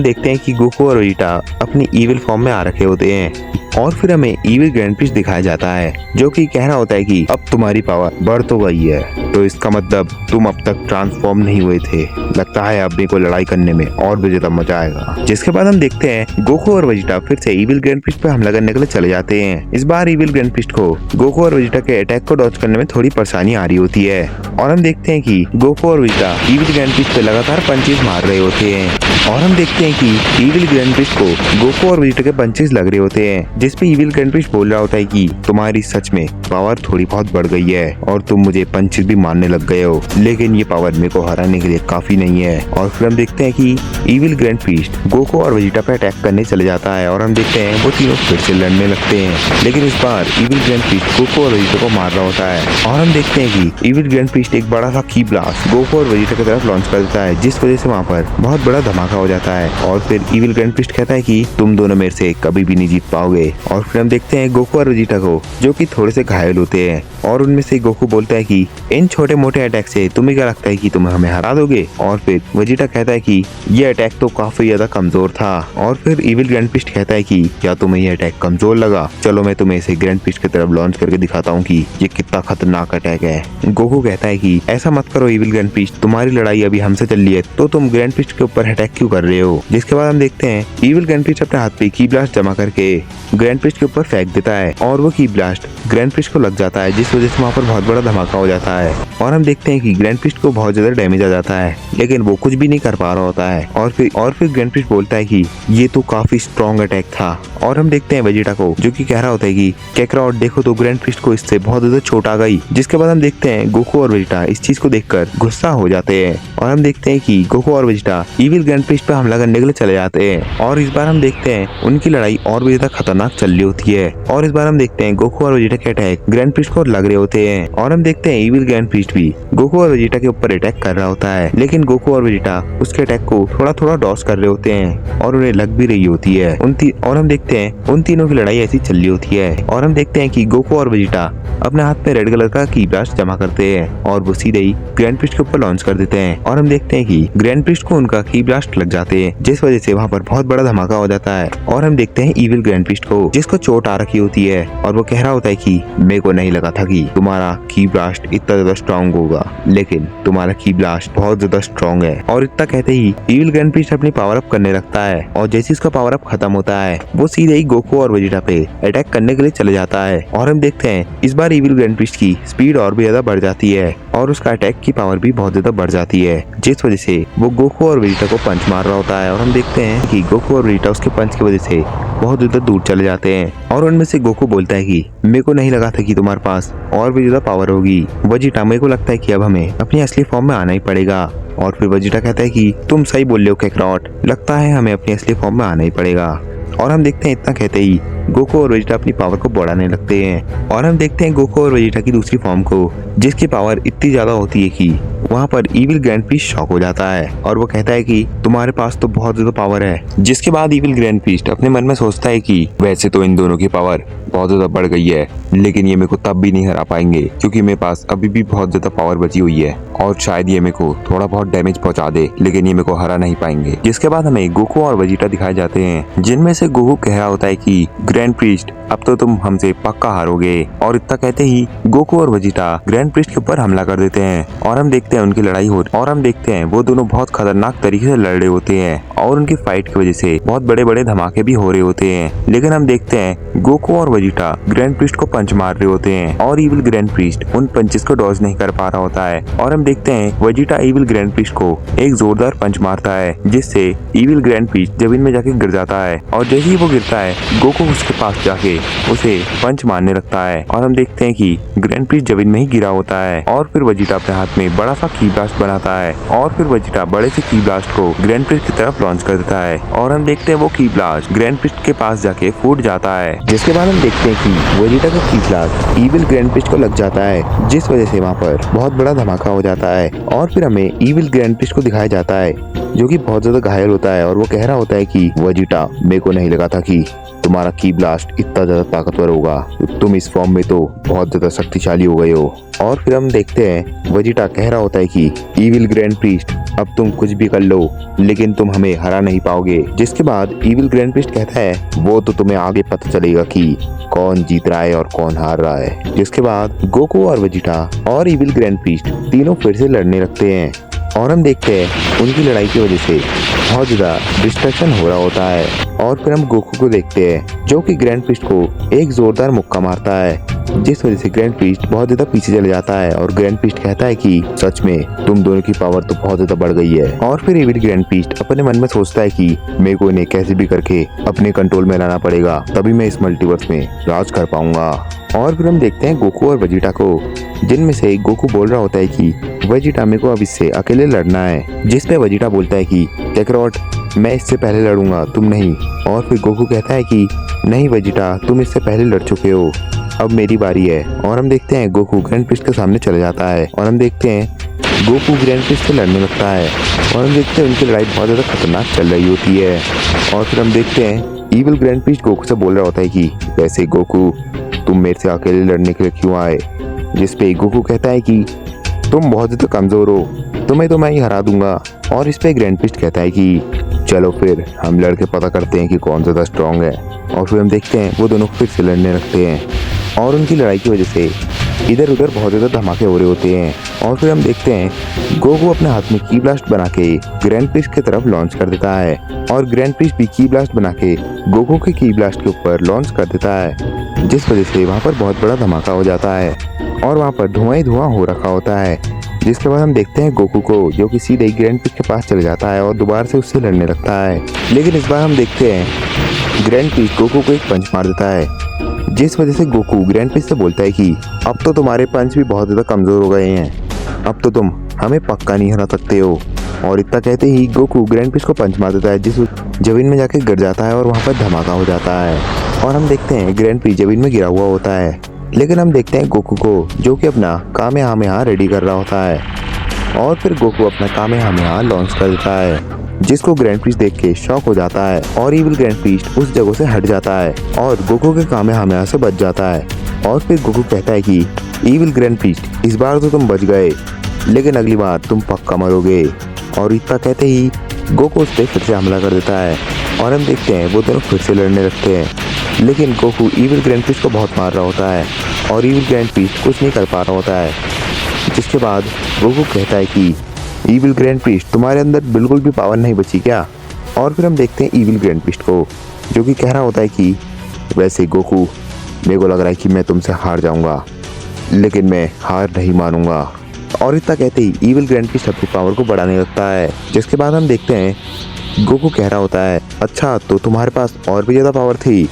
Speaker 1: देखते हैं कि गोकू और वेजिटा अपनी इविल फॉर्म में आ रखे होते हैं। और फिर हमें इविल ग्रैंड प्रीस्ट दिखाया जाता है जो कि कह रहा होता है कि अब तुम्हारी पावर बढ़ तो गई है, तो इसका मतलब तुम अब तक ट्रांसफॉर्म नहीं हुए थे, लगता है अब मेरे को लड़ाई करने में और भी ज्यादा मजा आएगा। जिसके बाद हम देखते हैं गोकू और वेजिटा फिर से इविल ग्रैंड प्रीस्ट पे हमला करने के लिए चले जाते हैं। इस बार इविल ग्रैंड प्रीस्ट को गोकू और वेजिटा के अटैक को डॉज करने में थोड़ी परेशानी आ रही होती है और हम देखते हैं कि गोकू और वेजिटा इविल ग्रैंड प्रीस्ट पे लगातार पंचेस मार रहे होते हैं। और हम देखते हैं कि इविल ग्रैंड प्रीस्ट को गोकू और वेजिटा के पंचेस लग रहे होते हैं, जिसपे इविल ग्रैंड प्रीस्ट बोल रहा होता है कि तुम्हारी सच में पावर थोड़ी बहुत बढ़ गई है और तुम मुझे पंचेस भी मारने लग गए हो, लेकिन ये पावर मेरे को हराने के लिए काफी नहीं है। और फिर हम देखते हैं कि इविल ग्रैंड प्रीस्ट गोकू और वेजिटा पे अटैक करने चले जाता है और हम देखते हैं वो तीनों फिर से लड़ने लगते हैं, लेकिन इस बार इविल ग्रैंड प्रीस्ट गोकू और वेजिटा को मार रहा होता है। और हम देखते हैं कि इविल ग्रैंड प्रीस्ट एक बड़ा सा की ब्लास्ट गोकू और वेजिटा की तरफ लॉन्च कर देता है, जिस वजह से वहाँ पर बहुत बड़ा धमाका हो जाता है। और फिर इविल ग्रैंड प्रीस्ट कहता है कि तुम दोनों मेरे से कभी भी नहीं जीत पाओगे। और फिर हम देखते हैं गोकू और वेजिटा को जो कि थोड़े से घायल होते हैं और उनमें से गोकू बोलता है कि इन छोटे मोटे अटैक से तुम्हें क्या लगता है कि तुम हमें हरा दोगे। और फिर वेजिटा कहता है कि ये अटैक तो काफी ज्यादा कमजोर था। और फिर इविल ग्रैंड प्रीस्ट कहता है कि क्या तुम्हें ये अटैक कमजोर लगा, चलो मैं तुम्हें इसे ग्रैंड प्रीस्ट की तरफ लॉन्च करके दिखाता हूँ कि ये कितना खतरनाक अटैक है। गोकू कहता है कि ऐसा मत करो इविल ग्रैंड प्रीस्ट, तुम्हारी लड़ाई अभी हमसे चल रही है तो तुम ग्रैंड प्रीस्ट के ऊपर अटैक क्यों कर रहे हो। जिसके बाद हम देखते हैं इविल ग्रैंड प्रीस्ट अपने हाथ पे की ब्लास्ट जमा करके ग्रैंड प्रीस्ट के ऊपर फेंक देता है और वो की ब्लास्ट ग्रैंड प्रीस्ट को लग जाता है, जिस वजह से वहाँ पर बहुत बड़ा धमाका हो जाता है। और हम देखते हैं कि ग्रैंड प्रीस्ट को बहुत ज्यादा डैमेज आ जाता है, लेकिन वो कुछ भी नहीं कर पा रहा होता है। और फिर ग्रैंड प्रीस्ट बोलता है कि ये तो काफी स्ट्रॉन्ग अटैक था। और हम देखते हैं वेजिटा को जो कि कह रहा होता है कि कैकरॉट देखो तो ग्रैंड प्रीस्ट को इससे बहुत ज्यादा चोट आ गई। जिसके बाद हम देखते हैं गोकू और वेजिटा इस चीज को देखकर गुस्सा हो जाते हैं और हम देखते हैं कि गोकू और वेजिटा इविल ग्रैंड प्रीस्ट पे हमला करने के लिए चले जाते हैं। और इस बार हम देखते हैं उनकी लड़ाई और भी ज्यादा खतरनाक चल रही होती है। और इस बार हम देखते हैं गोकू और वेजिटा के अटैक ग्रैंड प्रीस्ट को लग रहे होते हैं और हम देखते हैं इविल ग्रैंड प्रीस्ट भी गोकू और वेजिटा के ऊपर अटैक कर रहा होता है, लेकिन गोकू और वेजिटा उसके अटैक को थोड़ा थोड़ा डॉज कर रहे होते हैं और उन्हें लग भी रही होती है। और हम देखते हैं उन तीनों की लड़ाई ऐसी चल रही होती है और हम देखते हैं कि गोकू और वेजिटा अपने हाथ में रेड कलर का की ब्लास्ट जमा करते हैं और वो सीधे ही ग्रैंड प्रीस्ट के ऊपर लॉन्च कर देते हैं। और हम देखते हैं कि ग्रैंड प्रीस्ट को उनका की ब्लास्ट लग जाते हैं, जिस वजह से वहाँ पर बहुत बड़ा धमाका हो जाता है। और हम देखते हैं इविल ग्रैंड प्रीस्ट को जिसको चोट आ रखी होती है और वो कह रहा होता है कि मेरे को नहीं लगा था कि तुम्हारा की ब्लास्ट इतना ज्यादा स्ट्रॉन्ग होगा, लेकिन तुम्हारा की ब्लास्ट बहुत ज्यादा स्ट्रॉन्ग है। और इतना कहते ही इविल ग्रैंड प्रीस्ट अपनी पावर अप करने लगता है और जैसे इसका पावर अप खत्म होता है वो सीधे ही गोकू और वेजिटा पे अटैक करने के लिए चले जाता है। और हम देखते हैं इस बार इविल ग्रैंड प्रीस्ट की स्पीड और भी ज्यादा बढ़ जाती है और उसका अटैक की पावर भी बहुत ज्यादा बढ़ जाती है, जिस वजह से वो गोकू और वेजिटा को पंच मार रहा होता है। और हम देखते हैं कि गोकू और वेजिटा उसके पंच की वजह से बहुत ज्यादा दूर चले जाते हैं। और उनमें से गोकू बोलता है कि मेरे को नहीं लगा था कि तुम्हारे पास और भी ज्यादा पावर होगी। वेजिटा मेरे को लगता है कि अब हमें अपनी असली फॉर्म में आना ही पड़ेगा। और फिर वेजिटा कहता है कि तुम सही बोल रहे हो कैकरॉट, लगता है हमें अपनी असली फॉर्म में आना ही पड़ेगा। और हम देखते हैं इतना कहते ही गोकू और वेजिटा अपनी पावर को बढ़ाने लगते हैं और हम देखते हैं गोकू और वेजिटा की दूसरी फॉर्म को, जिसकी पावर इतनी ज्यादा होती है कि वहाँ पर इविल ग्रैंड प्रीस्ट शॉक हो जाता है और वो कहता है कि तुम्हारे पास तो बहुत ज्यादा पावर है। जिसके बाद इविल ग्रैंड प्रीस्ट अपने मन में सोचता है कि वैसे तो इन दोनों की पावर बहुत ज्यादा बढ़ गई है, लेकिन ये मेरे को तब भी नहीं हरा पाएंगे क्योंकि मेरे पास अभी भी बहुत ज्यादा पावर बची हुई है और शायद ये मेरे को थोड़ा बहुत डैमेज पहुंचा दे, लेकिन ये मेरे को हरा नहीं पाएंगे। जिसके बाद हमें गोकू और वेजिटा दिखाए जाते हैं, जिनमें से गोकू कह रहा होता है कि ग्रैंड प्रीस्ट अब तो तुम हमसे पक्का हारोगे, और इतना कहते ही गोकू और वेजिटा ग्रैंड प्रीस्ट के ऊपर हमला कर देते हैं और हम देखते हैं उनकी लड़ाई हो, और हम देखते हैं वो दोनों बहुत खतरनाक तरीके से लड़ रहे होते हैं और उनकी फाइट की वजह से बहुत बड़े बड़े धमाके भी हो रहे होते हैं। लेकिन हम देखते हैं गोकू और वेजिटा ग्रैंड प्रीस्ट को पंच मार रहे होते हैं और इविल ग्रैंड प्रीस्ट उन पंचेस को डॉज नहीं कर पा रहा होता है, और हम देखते हैं वेजिटा इविल ग्रैंड प्रीस्ट को एक जोरदार पंच मारता है जिससे इविल ग्रैंड प्रीस्ट जमीन में जाके गिर जाता है, और जैसे ही वो गिरता है गोकू उसके पास जाके उसे पंच मारने लगता है और हम देखते हैं कि ग्रैंड प्रीस्ट जमीन में ही गिरा होता है। और फिर वेजिटा अपने हाथ में बड़ा सा की ब्लास्ट बनाता है और फिर वेजिटा बड़े से की ब्लास्ट को ग्रैंड प्रीस्ट की तरफ लॉन्च कर देता है और हम देखते हैं वो की ब्लास्ट ग्रैंड प्रीस्ट के पास जाके फूट जाता है। जिसके बाद हम देखते हैं कि वेजिटा का की ब्लास्ट इविल ग्रैंड प्रीस्ट को लग जाता है, जिस वजह से वहाँ पर बहुत बड़ा धमाका हो जाता है और फिर हमें इविल ग्रैंड प्रीस्ट को दिखाया जाता है जो कि बहुत ज्यादा घायल होता है और वो कह रहा होता है कि वेजिटा मेरे को नहीं लगा था कि तुम्हारा की ब्लास्ट इतना ज्यादा ताकतवर होगा, तुम इस फॉर्म में तो बहुत ज्यादा शक्तिशाली हो गए हो। और फिर हम देखते हैं वेजिटा कह रहा होता है कि इविल ग्रैंड प्रीस्ट अब तुम कुछ भी कर लो लेकिन तुम हमें हरा नहीं पाओगे। जिसके बाद इविल ग्रैंड प्रीस्ट कहता है वो तो तुम्हें आगे पता चलेगा कि कौन जीत रहा है और कौन हार रहा है। जिसके बाद गोकू और वेजिटा और इविल ग्रैंड प्रीस्ट तीनों फिर से लड़ने लगते हैं और हम देखते हैं उनकी लड़ाई की वजह से बहुत ज्यादा डिस्ट्रैक्शन हो रहा होता है। और फिर हम गोकू को देखते हैं जो कि ग्रैंड प्रीस्ट को एक जोरदार मुक्का मारता है, जिस वजह से ग्रैंड प्रीस्ट बहुत ज्यादा पीछे चले जाता है और ग्रैंड प्रीस्ट कहता है कि सच में तुम दोनों की पावर तो बहुत ज्यादा बढ़ गई है। और फिर इविल ग्रैंड प्रीस्ट अपने मन में सोचता है कि मेरे को इन्हें कैसे भी करके अपने कंट्रोल में लाना पड़ेगा, तभी मैं इस मल्टीवर्स में राज कर पाऊंगा। और फिर हम देखते हैं गोकू और वेजिटा को, जिनमें से गोकू बोल रहा होता है कि वेजिटा मेरे को अब इससे अकेले लड़ना है, जिस पे वेजिटा बोलता है कि कैकरॉट मैं इससे पहले लड़ूंगा तुम नहीं। और फिर गोकू कहता है कि नहीं वेजिटा तुम इससे पहले लड़ चुके हो, अब मेरी बारी है। और हम देखते हैं गोकू ग्रैंड प्रीस्ट के सामने चले जाता है और हम देखते हैं गोकू ग्रैंड प्रीस्ट से लड़ने लगता है और हम देखते हैं उनकी लड़ाई बहुत ज़्यादा खतरनाक चल रही होती है। और फिर हम देखते हैं इविल ग्रैंड प्रीस्ट गोकू से बोल रहा होता है कि वैसे गोकू तुम मेरे से अकेले लड़ने के लिए क्यों आए, जिस पे गोकू कहता है कि तुम बहुत ज़्यादा कमज़ोर हो, तुम्हें तो मैं ही हरा दूंगा। और इस पे ग्रैंड प्रीस्ट कहता है कि चलो फिर हम लड़के पता करते हैं कि कौन ज़्यादा स्ट्रांग है। और फिर हम देखते हैं वो दोनों फिर से लड़ने लगते हैं और उनकी लड़ाई की वजह से इधर उधर बहुत ज़्यादा धमाके हो रहे होते हैं। और फिर हम देखते हैं गोकू अपने हाथ में की ब्लास्ट बना के ग्रैंड प्रीस्ट की तरफ लॉन्च कर देता है और ग्रैंड प्रीस्ट भी की ब्लास्ट बना के गोकू के की ब्लास्ट के ऊपर लॉन्च कर देता है, जिस वजह से वहाँ पर बहुत बड़ा धमाका हो जाता है और वहाँ पर धुआं ही धुआं हो रखा होता है। जिसके बाद हम देखते हैं गोकू को जो कि सीधे ग्रैंड प्रीस्ट के पास चले जाता है और दोबारा से उससे लड़ने लगता है, लेकिन इस बार हम देखते हैं ग्रैंड प्रीस्ट गोकू को एक पंच मार देता है, जिस वजह से गोकू ग्रैंड प्रीस्ट से बोलता है कि अब तो तुम्हारे पंच भी बहुत ज़्यादा कमज़ोर हो गए हैं, अब तो तुम हमें पक्का नहीं हरा सकते हो। और इतना कहते ही गोकू ग्रैंड प्रीस्ट को पंच मार देता है, जिस जमीन में जाके गिर जाता है और वहाँ पर धमाका हो जाता है और हम देखते हैं ग्रैंड प्रीस्ट जमीन में गिरा हुआ होता है। लेकिन हम देखते हैं गोकू को जो कि अपना कामेहामेहा रेडी कर रहा होता है और फिर गोकू अपना कामेहामेहा लॉन्च कर देता है, जिसको ग्रैंड प्रीस्ट देख के शॉक हो जाता है और इविल ग्रैंड प्रीस्ट उस जगह से हट जाता है और गोकू के कामेहामेहा से बच जाता है। और फिर गोकू कहता है कि इविल ग्रैंड प्रीस्ट इस बार तो तुम बच गए, लेकिन अगली बार तुम पक्का मरोगे। और इतना कहते ही गोकू उस पर फिर से हमला कर देता है और हम देखते हैं वो दोनों फिर से लड़ने लगते हैं, लेकिन गोकू इविल ग्रैंड प्रीस्ट को बहुत मार रहा होता है और इविल ग्रैंड प्रीस्ट कुछ नहीं कर पा रहा होता है। जिसके बाद गोकू कहता है कि इविल ग्रैंड प्रीस्ट तुम्हारे अंदर बिल्कुल भी पावर नहीं बची क्या। और फिर हम देखते हैं इविल ग्रैंड प्रीस्ट को जो कि कह रहा होता है कि वैसे गोकू मेरे को लग रहा है कि मैं तुमसे हार जाऊंगा, लेकिन मैं हार नहीं मानूंगा। और इतना कहते ही इविल ग्रैंड प्रीस्ट अपनी पावर को बढ़ाने लगता है। जिसके बाद हम देखते हैं गोकू कह रहा होता है अच्छा तो तुम्हारे पास और भी ज़्यादा पावर थी,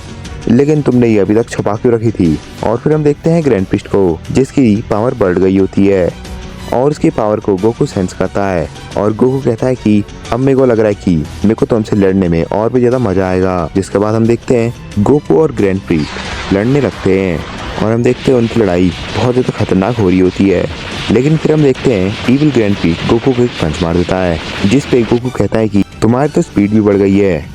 Speaker 1: लेकिन तुमने ये अभी तक छुपा क्यों रखी थी। और फिर हम देखते हैं ग्रैंड प्रीस्ट को जिसकी पावर बढ़ गई होती है और उसकी पावर को गोकू सेंस करता है और गोकू कहता है कि अब मेरे को लग रहा है कि मेरे को तुमसे लड़ने में और भी ज्यादा मजा आएगा। जिसके बाद हम देखते हैं गोकू और ग्रैंड प्रीस्ट लड़ने लगते हैं और हम देखते हैं उनकी लड़ाई बहुत ज्यादा खतरनाक हो रही होती है। लेकिन फिर हम देखते हैं ईविल ग्रैंड प्रीस्ट गोकू को एक पंच मार देता है, जिस पे गोकू कहता है कि तुम्हारी तो स्पीड भी बढ़ गई है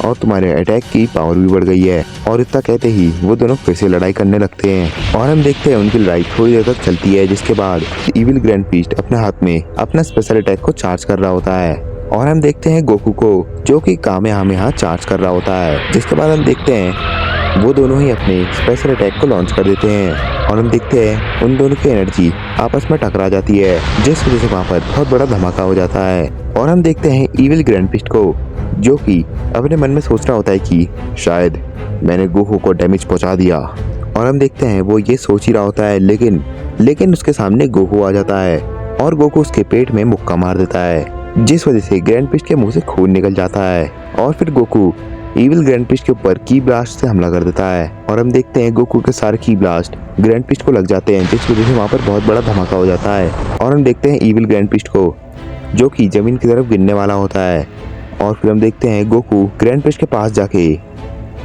Speaker 1: और तुम्हारे अटैक की पावर भी बढ़ गई है। और इतना कहते ही वो दोनों फिर से लड़ाई करने लगते हैं और हम देखते हैं उनकी लड़ाई थोड़ी देर तक चलती है। जिसके बाद ईविल ग्रैंड प्रीस्ट अपने हाथ में अपना स्पेशल अटैक को चार्ज कर रहा होता है और हम देखते हैं गोकू को जो कि कामेहामेहा चार्ज कर रहा होता है। जिसके बाद हम देखते हैं वो दोनों ही अपने स्पेशल अटैक को लॉन्च कर देते हैं और हम देखते हैं उन दोनों की एनर्जी आपस में टकरा जाती है, जिस वजह से वहाँ पर बहुत बड़ा धमाका हो जाता है। और हम देखते हैं ईविल ग्रैंड प्रीस्ट को जो कि अपने मन में सोच रहा होता है कि शायद मैंने गोकू को डैमेज पहुंचा दिया। और हम देखते हैं वो ये सोच ही रहा होता है, लेकिन उसके सामने गोकू आ जाता है और गोकू उसके पेट में मुक्का मार देता है, जिस वजह से ग्रैंड प्रीस्ट के मुंह से खून निकल जाता है। और फिर गोकू ईविल ग्रैंड प्रीस्ट के ऊपर की ब्लास्ट से हमला कर देता है और हम देखते हैं गोकू के सारे की ब्लास्ट ग्रैंड प्रीस्ट को लग जाते हैं, जिस वजह से वहाँ पर बहुत बड़ा धमाका हो जाता है। और हम देखते हैं ईविल ग्रैंड प्रीस्ट को जो कि जमीन की तरफ गिरने वाला होता है और फिर हम देखते हैं गोकू ग्रैंड प्रीस्ट के पास जाके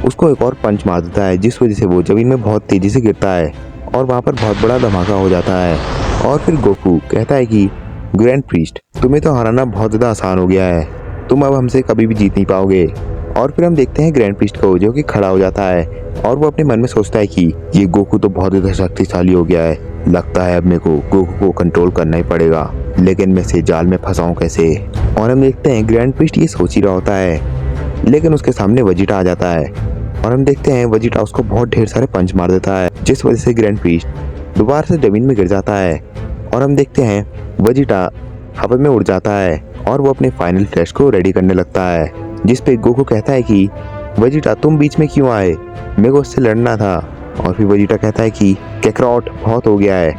Speaker 1: उसको एक और पंच मार देता है, जिस वजह से वो जमीन में बहुत तेजी से गिरता है और वहाँ पर बहुत बड़ा धमाका हो जाता है। और फिर गोकू कहता है कि ग्रैंड प्रीस्ट तुम्हें तो हराना बहुत ज़्यादा आसान हो गया है, तुम अब हमसे कभी भी जीत नहीं पाओगे। और फिर हम देखते हैं ग्रैंड प्रीस्ट को जो कि खड़ा हो जाता है और वो अपने मन में सोचता है कि ये गोकू तो बहुत ज़्यादा शक्तिशाली हो गया है, लगता है अब मेरे को गोकू को कंट्रोल करना ही पड़ेगा, लेकिन मैं इसे जाल में फंसाऊं कैसे। और हम देखते हैं ग्रैंड प्रीस्ट ये सोच ही रहा होता है, लेकिन उसके सामने वजीटा आ जाता है और हम देखते हैं वजीटा उसको बहुत ढेर सारे पंच मार देता है, जिस वजह से ग्रैंड प्रीस्ट दोबारा से जमीन में गिर जाता है। और हम देखते हैं वजीटा हवा में उड़ जाता है और वो अपने फाइनल फ्लैश को रेडी करने लगता है, जिस पे गोकू कहता है कि वजीटा तुम बीच में क्यों आए, मेरे को उससे लड़ना था। और फिर वजीटा कहता है कि कैकरॉट बहुत हो गया है,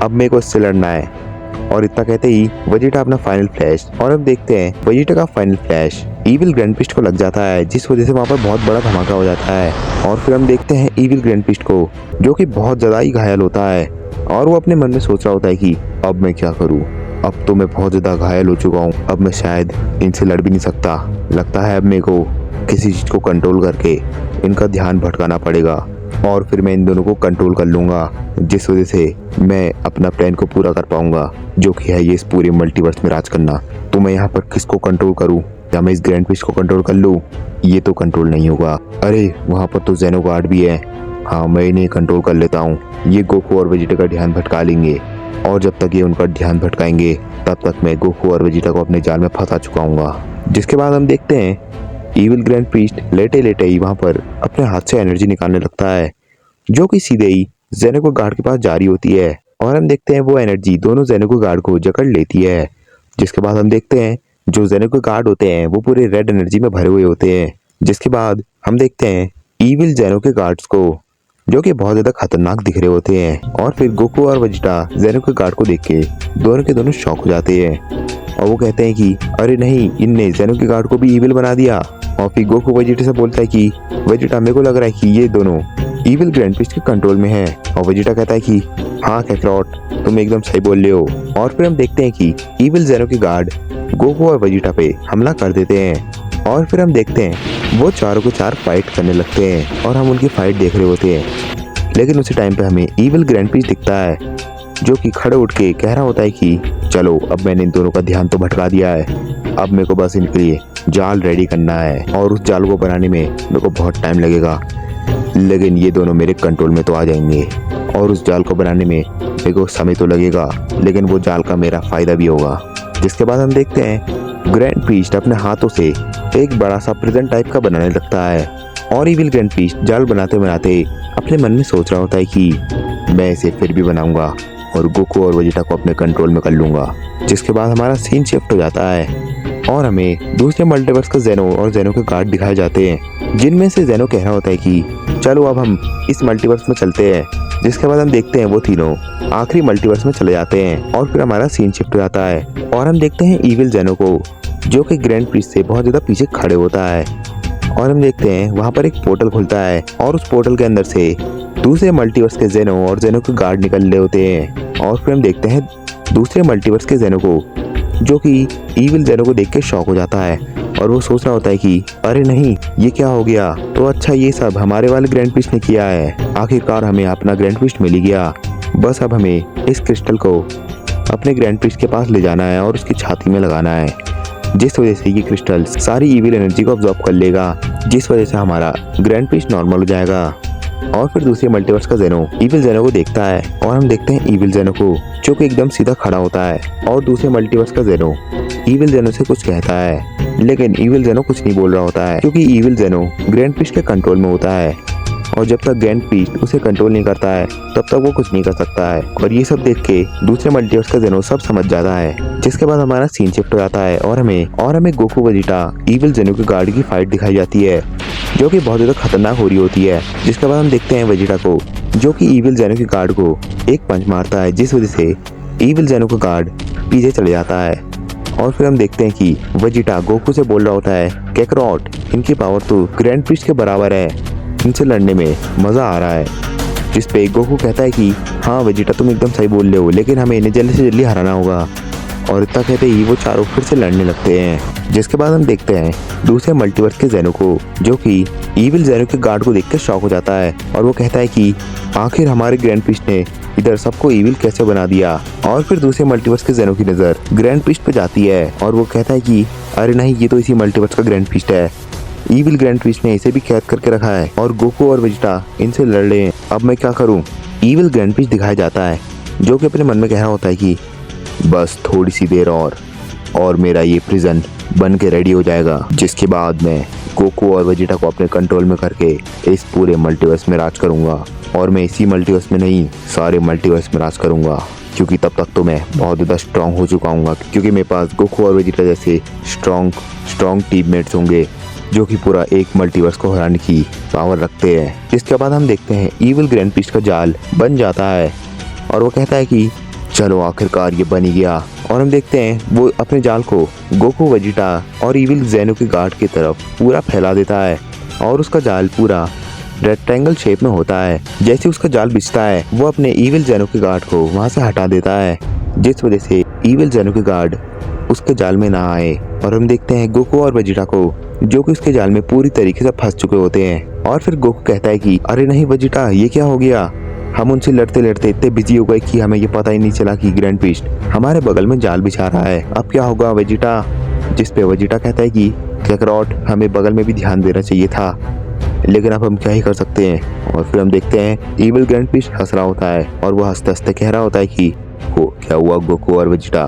Speaker 1: अब मेरे को इससे लड़ना है। और इतना कहते ही वजीटा अपना फाइनल फ्लैश और अब देखते हैं वजीटा का final flash evil grand priest को लग जाता है, जिस वजह से वहाँ पर बहुत बड़ा धमाका हो जाता है। और फिर हम देखते हैं ईविल ग्रैंड प्रीस्ट को जो कि बहुत ज़्यादा ही घायल होता है और वो अपने मन में सोच रहा होता है कि अब मैं क्या करूँ, अब तो मैं बहुत ज़्यादा घायल हो चुका हूँ, अब मैं शायद इनसे लड़ भी नहीं सकता, लगता है अब मेरे को किसी चीज़ को कंट्रोल करके इनका ध्यान भटकाना पड़ेगा और फिर मैं इन दोनों को कंट्रोल कर लूँगा, जिस वजह से मैं अपना प्लान को पूरा कर पाऊँगा जो कि है ये इस पूरे मल्टीवर्स में राज करना। तो मैं यहाँ पर किसको कंट्रोल करूँ, या मैं इस ग्रैंड प्रीस्ट को कंट्रोल कर लूँ, ये तो कंट्रोल नहीं होगा। अरे वहाँ पर तो जेनो गार्ड भी है, हाँ मैं इन्हें कंट्रोल कर लेता हूँ, ये गोकू और वेजिटा का ध्यान भटका लेंगे और जब तक ये उनका ध्यान भटकाएंगे तब तक मैं गोकू और वेजिटा को अपने जाल में फंसा चुका हूँ। जिसके बाद हम देखते हैं ईविल ग्रैंड प्रीस्ट लेटे लेटे ही वहाँ पर अपने हाथ से एनर्जी निकालने लगता है जो कि सीधे ही जेनेको गार्ड के पास जारी होती है और हम देखते हैं वो एनर्जी दोनों जेनेको गार्ड को जकड़ लेती है। जिसके बाद हम देखते हैं जो जेनेको गार्ड होते हैं वो पूरे रेड एनर्जी में भरे हुए होते हैं। जिसके बाद हम देखते हैं ईविल जेनो के गार्ड्स को जो कि बहुत ज्यादा खतरनाक दिख रहे होते हैं और फिर गोकू और वेजिटा जेनो के गार्ड को देख के दोनों शॉक हो जाते हैं और वो कहते हैं कि अरे नहीं, इनने जेनो के गार्ड को भी ईविल बना दिया। और फिर गोकू वेजिटा से बोलता है कि वेजिटा मेरे को लग रहा है कि ये दोनों ईविल ग्रैंड प्रीस्ट के कंट्रोल में है। और वेजिटा कहता है कि हाँ कैकरॉट तुम एकदम सही बोल रहे हो। और फिर हम देखते हैं कि ईविल जेनो के गार्ड गोकू और वेजिटा पे हमला कर देते हैं और फिर हम देखते हैं वो चारों के चार फाइट करने लगते हैं और हम उनकी फाइट देख रहे होते हैं। लेकिन उसी टाइम पे हमें ईविल ग्रैंड प्रीस्ट दिखता है जो कि खड़े उठ के कह रहा होता है कि चलो अब मैंने इन दोनों का ध्यान तो भटका दिया है, अब मेरे को बस इनके लिए जाल रेडी करना है और उस जाल को बनाने में मेरे को बहुत टाइम लगेगा, लेकिन ये दोनों मेरे कंट्रोल में तो आ जाएंगे और उस जाल को बनाने में मेरे को समय तो लगेगा, लेकिन वो जाल का मेरा फायदा भी होगा। जिसके बाद हम देखते हैं ग्रैंड प्रीस्ट अपने हाथों से एक बड़ा सा प्रिजन टाइप का बनाने लगता है और ईविल ग्रैंड प्रीस्ट जाल बनाते बनाते अपने मन में सोच रहा होता है कि मैं इसे फिर भी बनाऊंगा और गोकू और वेजिटा को अपने कंट्रोल में कर लूंगा। जिसके बाद हमारा सीन शिफ्ट हो जाता है और हमें दूसरे मल्टीवर्स का जेनो और जेनो के गार्ड दिखाए जाते हैं, जिनमें से जेनो कह रहा होता है कि चलो अब हम इस मल्टीवर्स में चलते हैं। जिसके बाद हम देखते हैं वो तीनों आखिरी मल्टीवर्स में चले जाते हैं और फिर हमारा सीन शिफ्ट हो जाता है और हम देखते हैं ईविल जेनो को जो कि ग्रैंड प्रीस्ट से बहुत ज़्यादा पीछे खड़े होता है और हम देखते हैं वहाँ पर एक पोर्टल खुलता है और उस पोर्टल के अंदर से दूसरे मल्टीवर्स के जेनो और जेनो के गार्ड निकल रहे होते हैं और फिर हम देखते हैं दूसरे मल्टीवर्स के जेनो को, जो कि ईविल जेनो को देख के शॉक हो जाता है और वो सोच रहा होता है कि अरे नहीं, ये क्या हो गया। तो अच्छा, ये सब हमारे वाले ग्रैंड पीस ने किया है। आखिरकार हमें अपना ग्रैंड पीस मिल ही गया। बस अब हमें इस क्रिस्टल को अपने ग्रैंड पीस के पास ले जाना है और उसकी छाती में लगाना है, जिस वजह से ये क्रिस्टल सारी ईविल एनर्जी को अब्जॉर्ब कर लेगा, जिस वजह से हमारा ग्रैंड पीस नॉर्मल हो जाएगा। और फिर दूसरे मल्टीवर्स का जेनो ईविल जेनो को देखता है और हम देखते हैं ईविल जेनो को, जो कि एकदम सीधा खड़ा होता है और दूसरे मल्टीवर्स का जेनो ईविल जेनो से कुछ कहता है, लेकिन ईविल जेनो कुछ नहीं बोल रहा होता है क्योंकि ईविल जेनो ग्रैंड पीस के कंट्रोल में होता है और जब तक ग्रैंड पीस उसे कंट्रोल नहीं करता है तब तक वो कुछ नहीं कर सकता है। और ये सब देख के दूसरे मल्टीवर्स का जेनो सब समझ जाता है, जिसके बाद हमारा सीन शिफ्ट हो जाता है और हमें गोकू वेजिटा ईविल जेनो के गार्ड की फाइट दिखाई जाती है, जो कि बहुत ज़्यादा खतरनाक हो रही होती है। जिसके बाद हम देखते हैं वेजिटा को, जो कि ईविल जेनो के गार्ड को एक पंच मारता है, जिस वजह से ईविल जेनो का गार्ड पीछे चले जाता है। और फिर हम देखते हैं कि वेजिटा गोकू से बोल रहा होता है, कैकरॉट, इनकी पावर तो ग्रैंड पीस के बराबर है, इनसे लड़ने में मज़ा आ रहा है। जिस पे गोकू कहता है कि हाँ वेजिटा, तुम एकदम सही बोल रहे हो, लेकिन हमें इन्हें जल्दी से जल्दी हराना होगा। और इतना कहते ही वो चारों फिर से लड़ने लगते हैं। जिसके बाद हम देखते हैं दूसरे मल्टीवर्स के जेनो को, जो कि ईविल जेनो के गार्ड को देखकर शॉक हो जाता है और वो कहता है कि आखिर हमारे ग्रैंड पीस ने इधर सबको ईविल कैसे बना दिया। और फिर दूसरे मल्टीवर्स के जेनो की नज़र ग्रैंड पीस पे जाती है और वो कहता है कि अरे नहीं, ये तो इसी मल्टीवर्स का ग्रैंड पीस है। ईविल ग्रैंड पीस ने इसे भी कैद करके रखा है और गोकू और वेजिटा इनसे लड़ रहे हैं। अब मैं क्या करूं? ईविल ग्रैंड पीस दिखाया जाता है, जो कि अपने मन में कह रहा होता है कि बस थोड़ी सी देर और मेरा ये प्रिजन बन के रेडी हो जाएगा, जिसके बाद मैं गोकू और वेजिटा को अपने कंट्रोल में करके इस पूरे मल्टीवर्स में राज करूंगा। और मैं इसी मल्टीवर्स में नहीं, सारे मल्टीवर्स में राज करूंगा, क्योंकि तब तक तो मैं बहुत ज़्यादा स्ट्रांग हो चुका हूँ, क्योंकि मेरे पास गोकू और वेजिटा जैसे स्ट्रांग टीममेट्स होंगे जो कि पूरा एक मल्टीवर्स को हराने की पावर रखते हैं। जिसके बाद हम देखते हैं ईविल ग्रैंड पीस का जाल बन जाता है और वो कहता है कि चलो आखिरकार ये बन ही गया। और हम देखते हैं वो अपने जाल को गोकू, वेजिटा और ईविल जेनो के गार्ड की तरफ पूरा फैला देता है और उसका जाल पूरा रेक्टेंगल शेप में होता है। जैसे उसका जाल बिछता है, वो अपने ईविल जेनो के गार्ड को वहाँ से हटा देता है, जिस वजह से ईविल जेनो के गार्ड उसके जाल में ना आए। और हम देखते हैं गोकू और वेजिटा को, जो कि उसके जाल में पूरी तरीके से फंस चुके होते हैं। और फिर गोकू कहता है कि अरे नहीं वेजिटा, ये क्या हो गया? हम उनसे लड़ते लड़ते इतने बिजी हो गए कि हमें ये पता ही नहीं चला कि ग्रैंड पीस हमारे बगल में जाल बिछा रहा है। अब क्या होगा वेजिटा? जिस पे वेजिटा कहता है कि कैकरॉट, हमें बगल में भी ध्यान देना चाहिए था, लेकिन अब हम क्या ही कर सकते हैं। और फिर हम देखते हैं ईविल ग्रैंड पीस हंस रहा होता है और वो हंसते हंसते कह रहा होता है कि क्या हुआ गोकू और वेजिटा,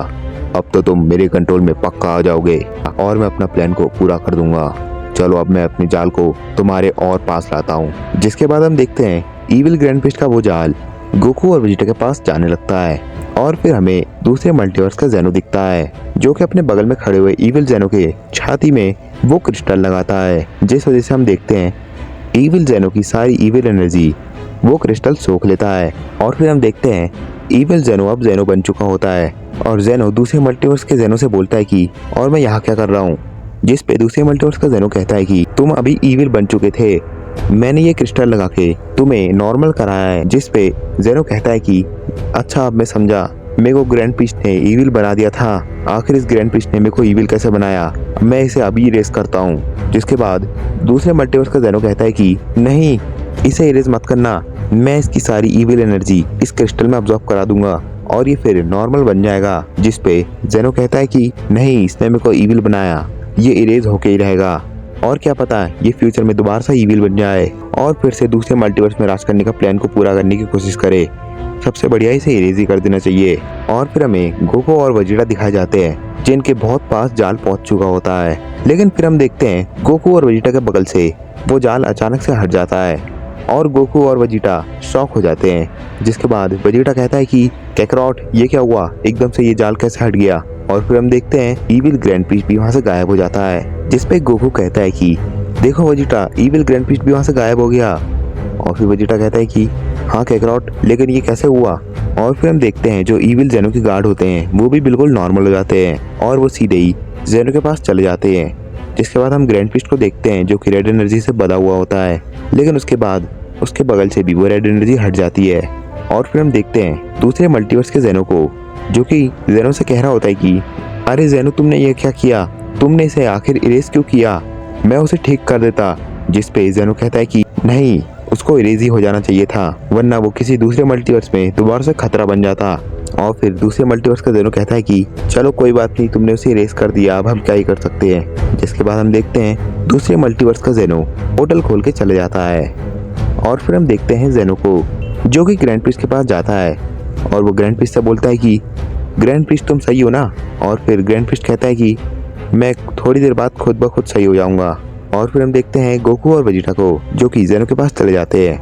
Speaker 1: अब तो तुम मेरे कंट्रोल में पक्का आ जाओगे और मैं अपना प्लान को पूरा कर दूंगा। चलो अब मैं अपने जाल को तुम्हारे और पास लाता हूँ। जिसके बाद हम देखते हैं ईविल ग्रैंड पीस का वो जाल गोकू और वेजिटा के पास जाने लगता है और फिर हमें दूसरे मल्टीवर्स का जेनो दिखता है, जो कि अपने बगल में खड़े हुए ईविल जेनो के छाती में वो क्रिस्टल लगाता है, जिस वजह से हम देखते हैं ईविल जेनो की सारी ईविल एनर्जी वो क्रिस्टल सोख लेता है। और फिर हम देखते हैं ईविल जेनो अब जेनो बन चुका होता है और जेनो दूसरे मल्टीवर्स के जेनो से बोलता है कि और मैं यहाँ क्या कर रहा हूँ? जिस पे दूसरे मल्टीवर्स का जेनो कहता है कि तुम अभी ईविल बन चुके थे, मैंने ये क्रिस्टल लगा के तुम्हें नॉर्मल कराया है। जिस पे जेनो कहता है कि अच्छा, अब मैं समझा, मेरे को ग्रैंड पीस ने ईविल बना दिया था। आखिर इस ग्रैंड पीस ने मेरे को ईविल कैसे बनाया? मैं इसे अभी इरेज करता हूँ। जिसके बाद दूसरे मल्टीवर्स का जेनो कहता है कि नहीं, इसे इरेज मत करना, मैं इसकी सारी ईविल एनर्जी इस क्रिस्टल में अब्जॉर्ब करा दूंगा और ये फिर नॉर्मल बन जाएगा। जिस पे जेनो कहता है कि नहीं, इसने मेरे को ईविल बनाया, ये इरेज होके ही रहेगा और क्या पता ये फ्यूचर में दोबारा से ईविल बन जाए और फिर से दूसरे मल्टीवर्स में राज करने का प्लान को पूरा करने की कोशिश करे। सबसे बढ़िया इसे इरेज ही कर देना चाहिए। और फिर हमें गोकू और वेजिटा दिखाए जाते हैं, जिनके बहुत पास जाल पहुंच चुका होता है। लेकिन फिर हम देखते हैं गोकू और वेजिटा के बगल से वो जाल अचानक से हट जाता है और गोकू और वेजिटा शॉक हो जाते हैं। जिसके बाद वेजिटा कहता है कि कैकरॉट, ये क्या हुआ? एकदम से ये जाल कैसे हट गया? और फिर हम देखते हैं ईविल ग्रैंड पीस भी वहाँ से गायब हो जाता है। जिसपे गोकू कहता है कि देखो वेजिटा, ईविल ग्रैंड पीस भी वहाँ से गायब हो गया। और फिर वेजिटा कहता है कि हाँ कैकरॉट, लेकिन ये कैसे हुआ? और फिर हम देखते हैं जो ईविल जेनो के गार्ड होते हैं वो भी बिल्कुल नॉर्मल हो जाते हैं और वो सीधे ही जेनो के पास चले जाते हैं। जिसके बाद हम ग्रैंड पीस को देखते हैं, जो कि रेड एनर्जी से बधा हुआ होता है। लेकिन उसके बाद उसके बगल से भी वो रेड एनर्जी हट जाती है। और फिर हम देखते हैं दूसरे मल्टीवर्स के जेनो को, जो कि जेनो से कह रहा होता है कि अरे जेनो, तुमने ये क्या किया, तुमने इसे आखिर इरेज क्यों किया, मैं उसे ठीक कर देता। जिस पे जेनो कहता है कि नहीं, उसको इरेज ही हो जाना चाहिए था, वरना वो किसी दूसरे मल्टीवर्स में दोबारा से खतरा बन जाता। और फिर दूसरे मल्टीवर्स का जेनो कहता है कि चलो कोई बात नहीं, तुमने उसे इरेज कर दिया, अब हम क्या ही कर सकते हैं। जिसके बाद हम देखते हैं दूसरे मल्टीवर्स का जेनो पोर्टल खोल के चले जाता है। और फिर हम देखते हैं जेनो को, जो कि ग्रैंड प्रिस्ट के पास जाता है और वो ग्रैंड प्रिस्ट से बोलता है कि ग्रैंड प्रिस्ट तुम सही हो ना। और फिर ग्रैंड प्रिस्ट कहता है कि मैं थोड़ी देर बाद खुद ब खुद सही हो जाऊंगा। और फिर हम देखते हैं गोकू और वेजिटा को, जो कि जेनो के पास चले जाते हैं।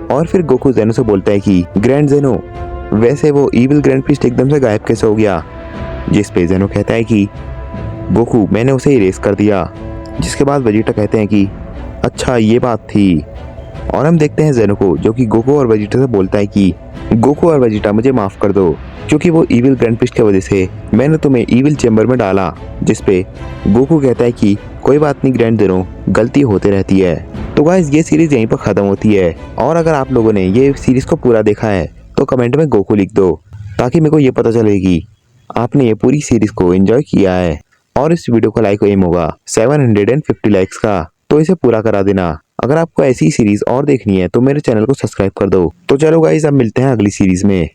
Speaker 1: और फिर गोकू जेनो से बोलता है कि ग्रैंड जेनो, वैसे वो इविल ग्रैंड प्रिस्ट एकदम से गायब कैसे हो गया। जिस पे जेनो कहता है कि गोकू, मैंने उसे इरेज कर दिया। जिसके बाद वेजिटा कहते हैं कि अच्छा ये बात थी। और हम देखते हैं जेनो को, जो कि गोकू और वेजिटा से बोलता है कि गोकू और वेजिटा, मुझे माफ कर दो, क्योंकि वो इविल ग्रैंड प्रिस्ट की वजह से मैंने तुम्हें इविल चेंबर में डाला। जिस पे गोकू कहता है कि कोई बात नहीं ग्रैंड जेनो, गलती होते रहती है। तो गाइस, ये सीरीज यहीं पर खत्म होती है। और अगर आप लोगों ने ये सीरीज को पूरा देखा है तो कमेंट में गोकू लिख दो, ताकि मेरे को ये पता चले कि आपने ये पूरी सीरीज को एंजॉय किया है। और इस वीडियो का लाइक एम होगा 750 लाइक्स का, तो इसे पूरा करा देना। अगर आपको ऐसी सीरीज और देखनी है तो मेरे चैनल को सब्सक्राइब कर दो। तो चलो गाइस, अब मिलते हैं अगली सीरीज में।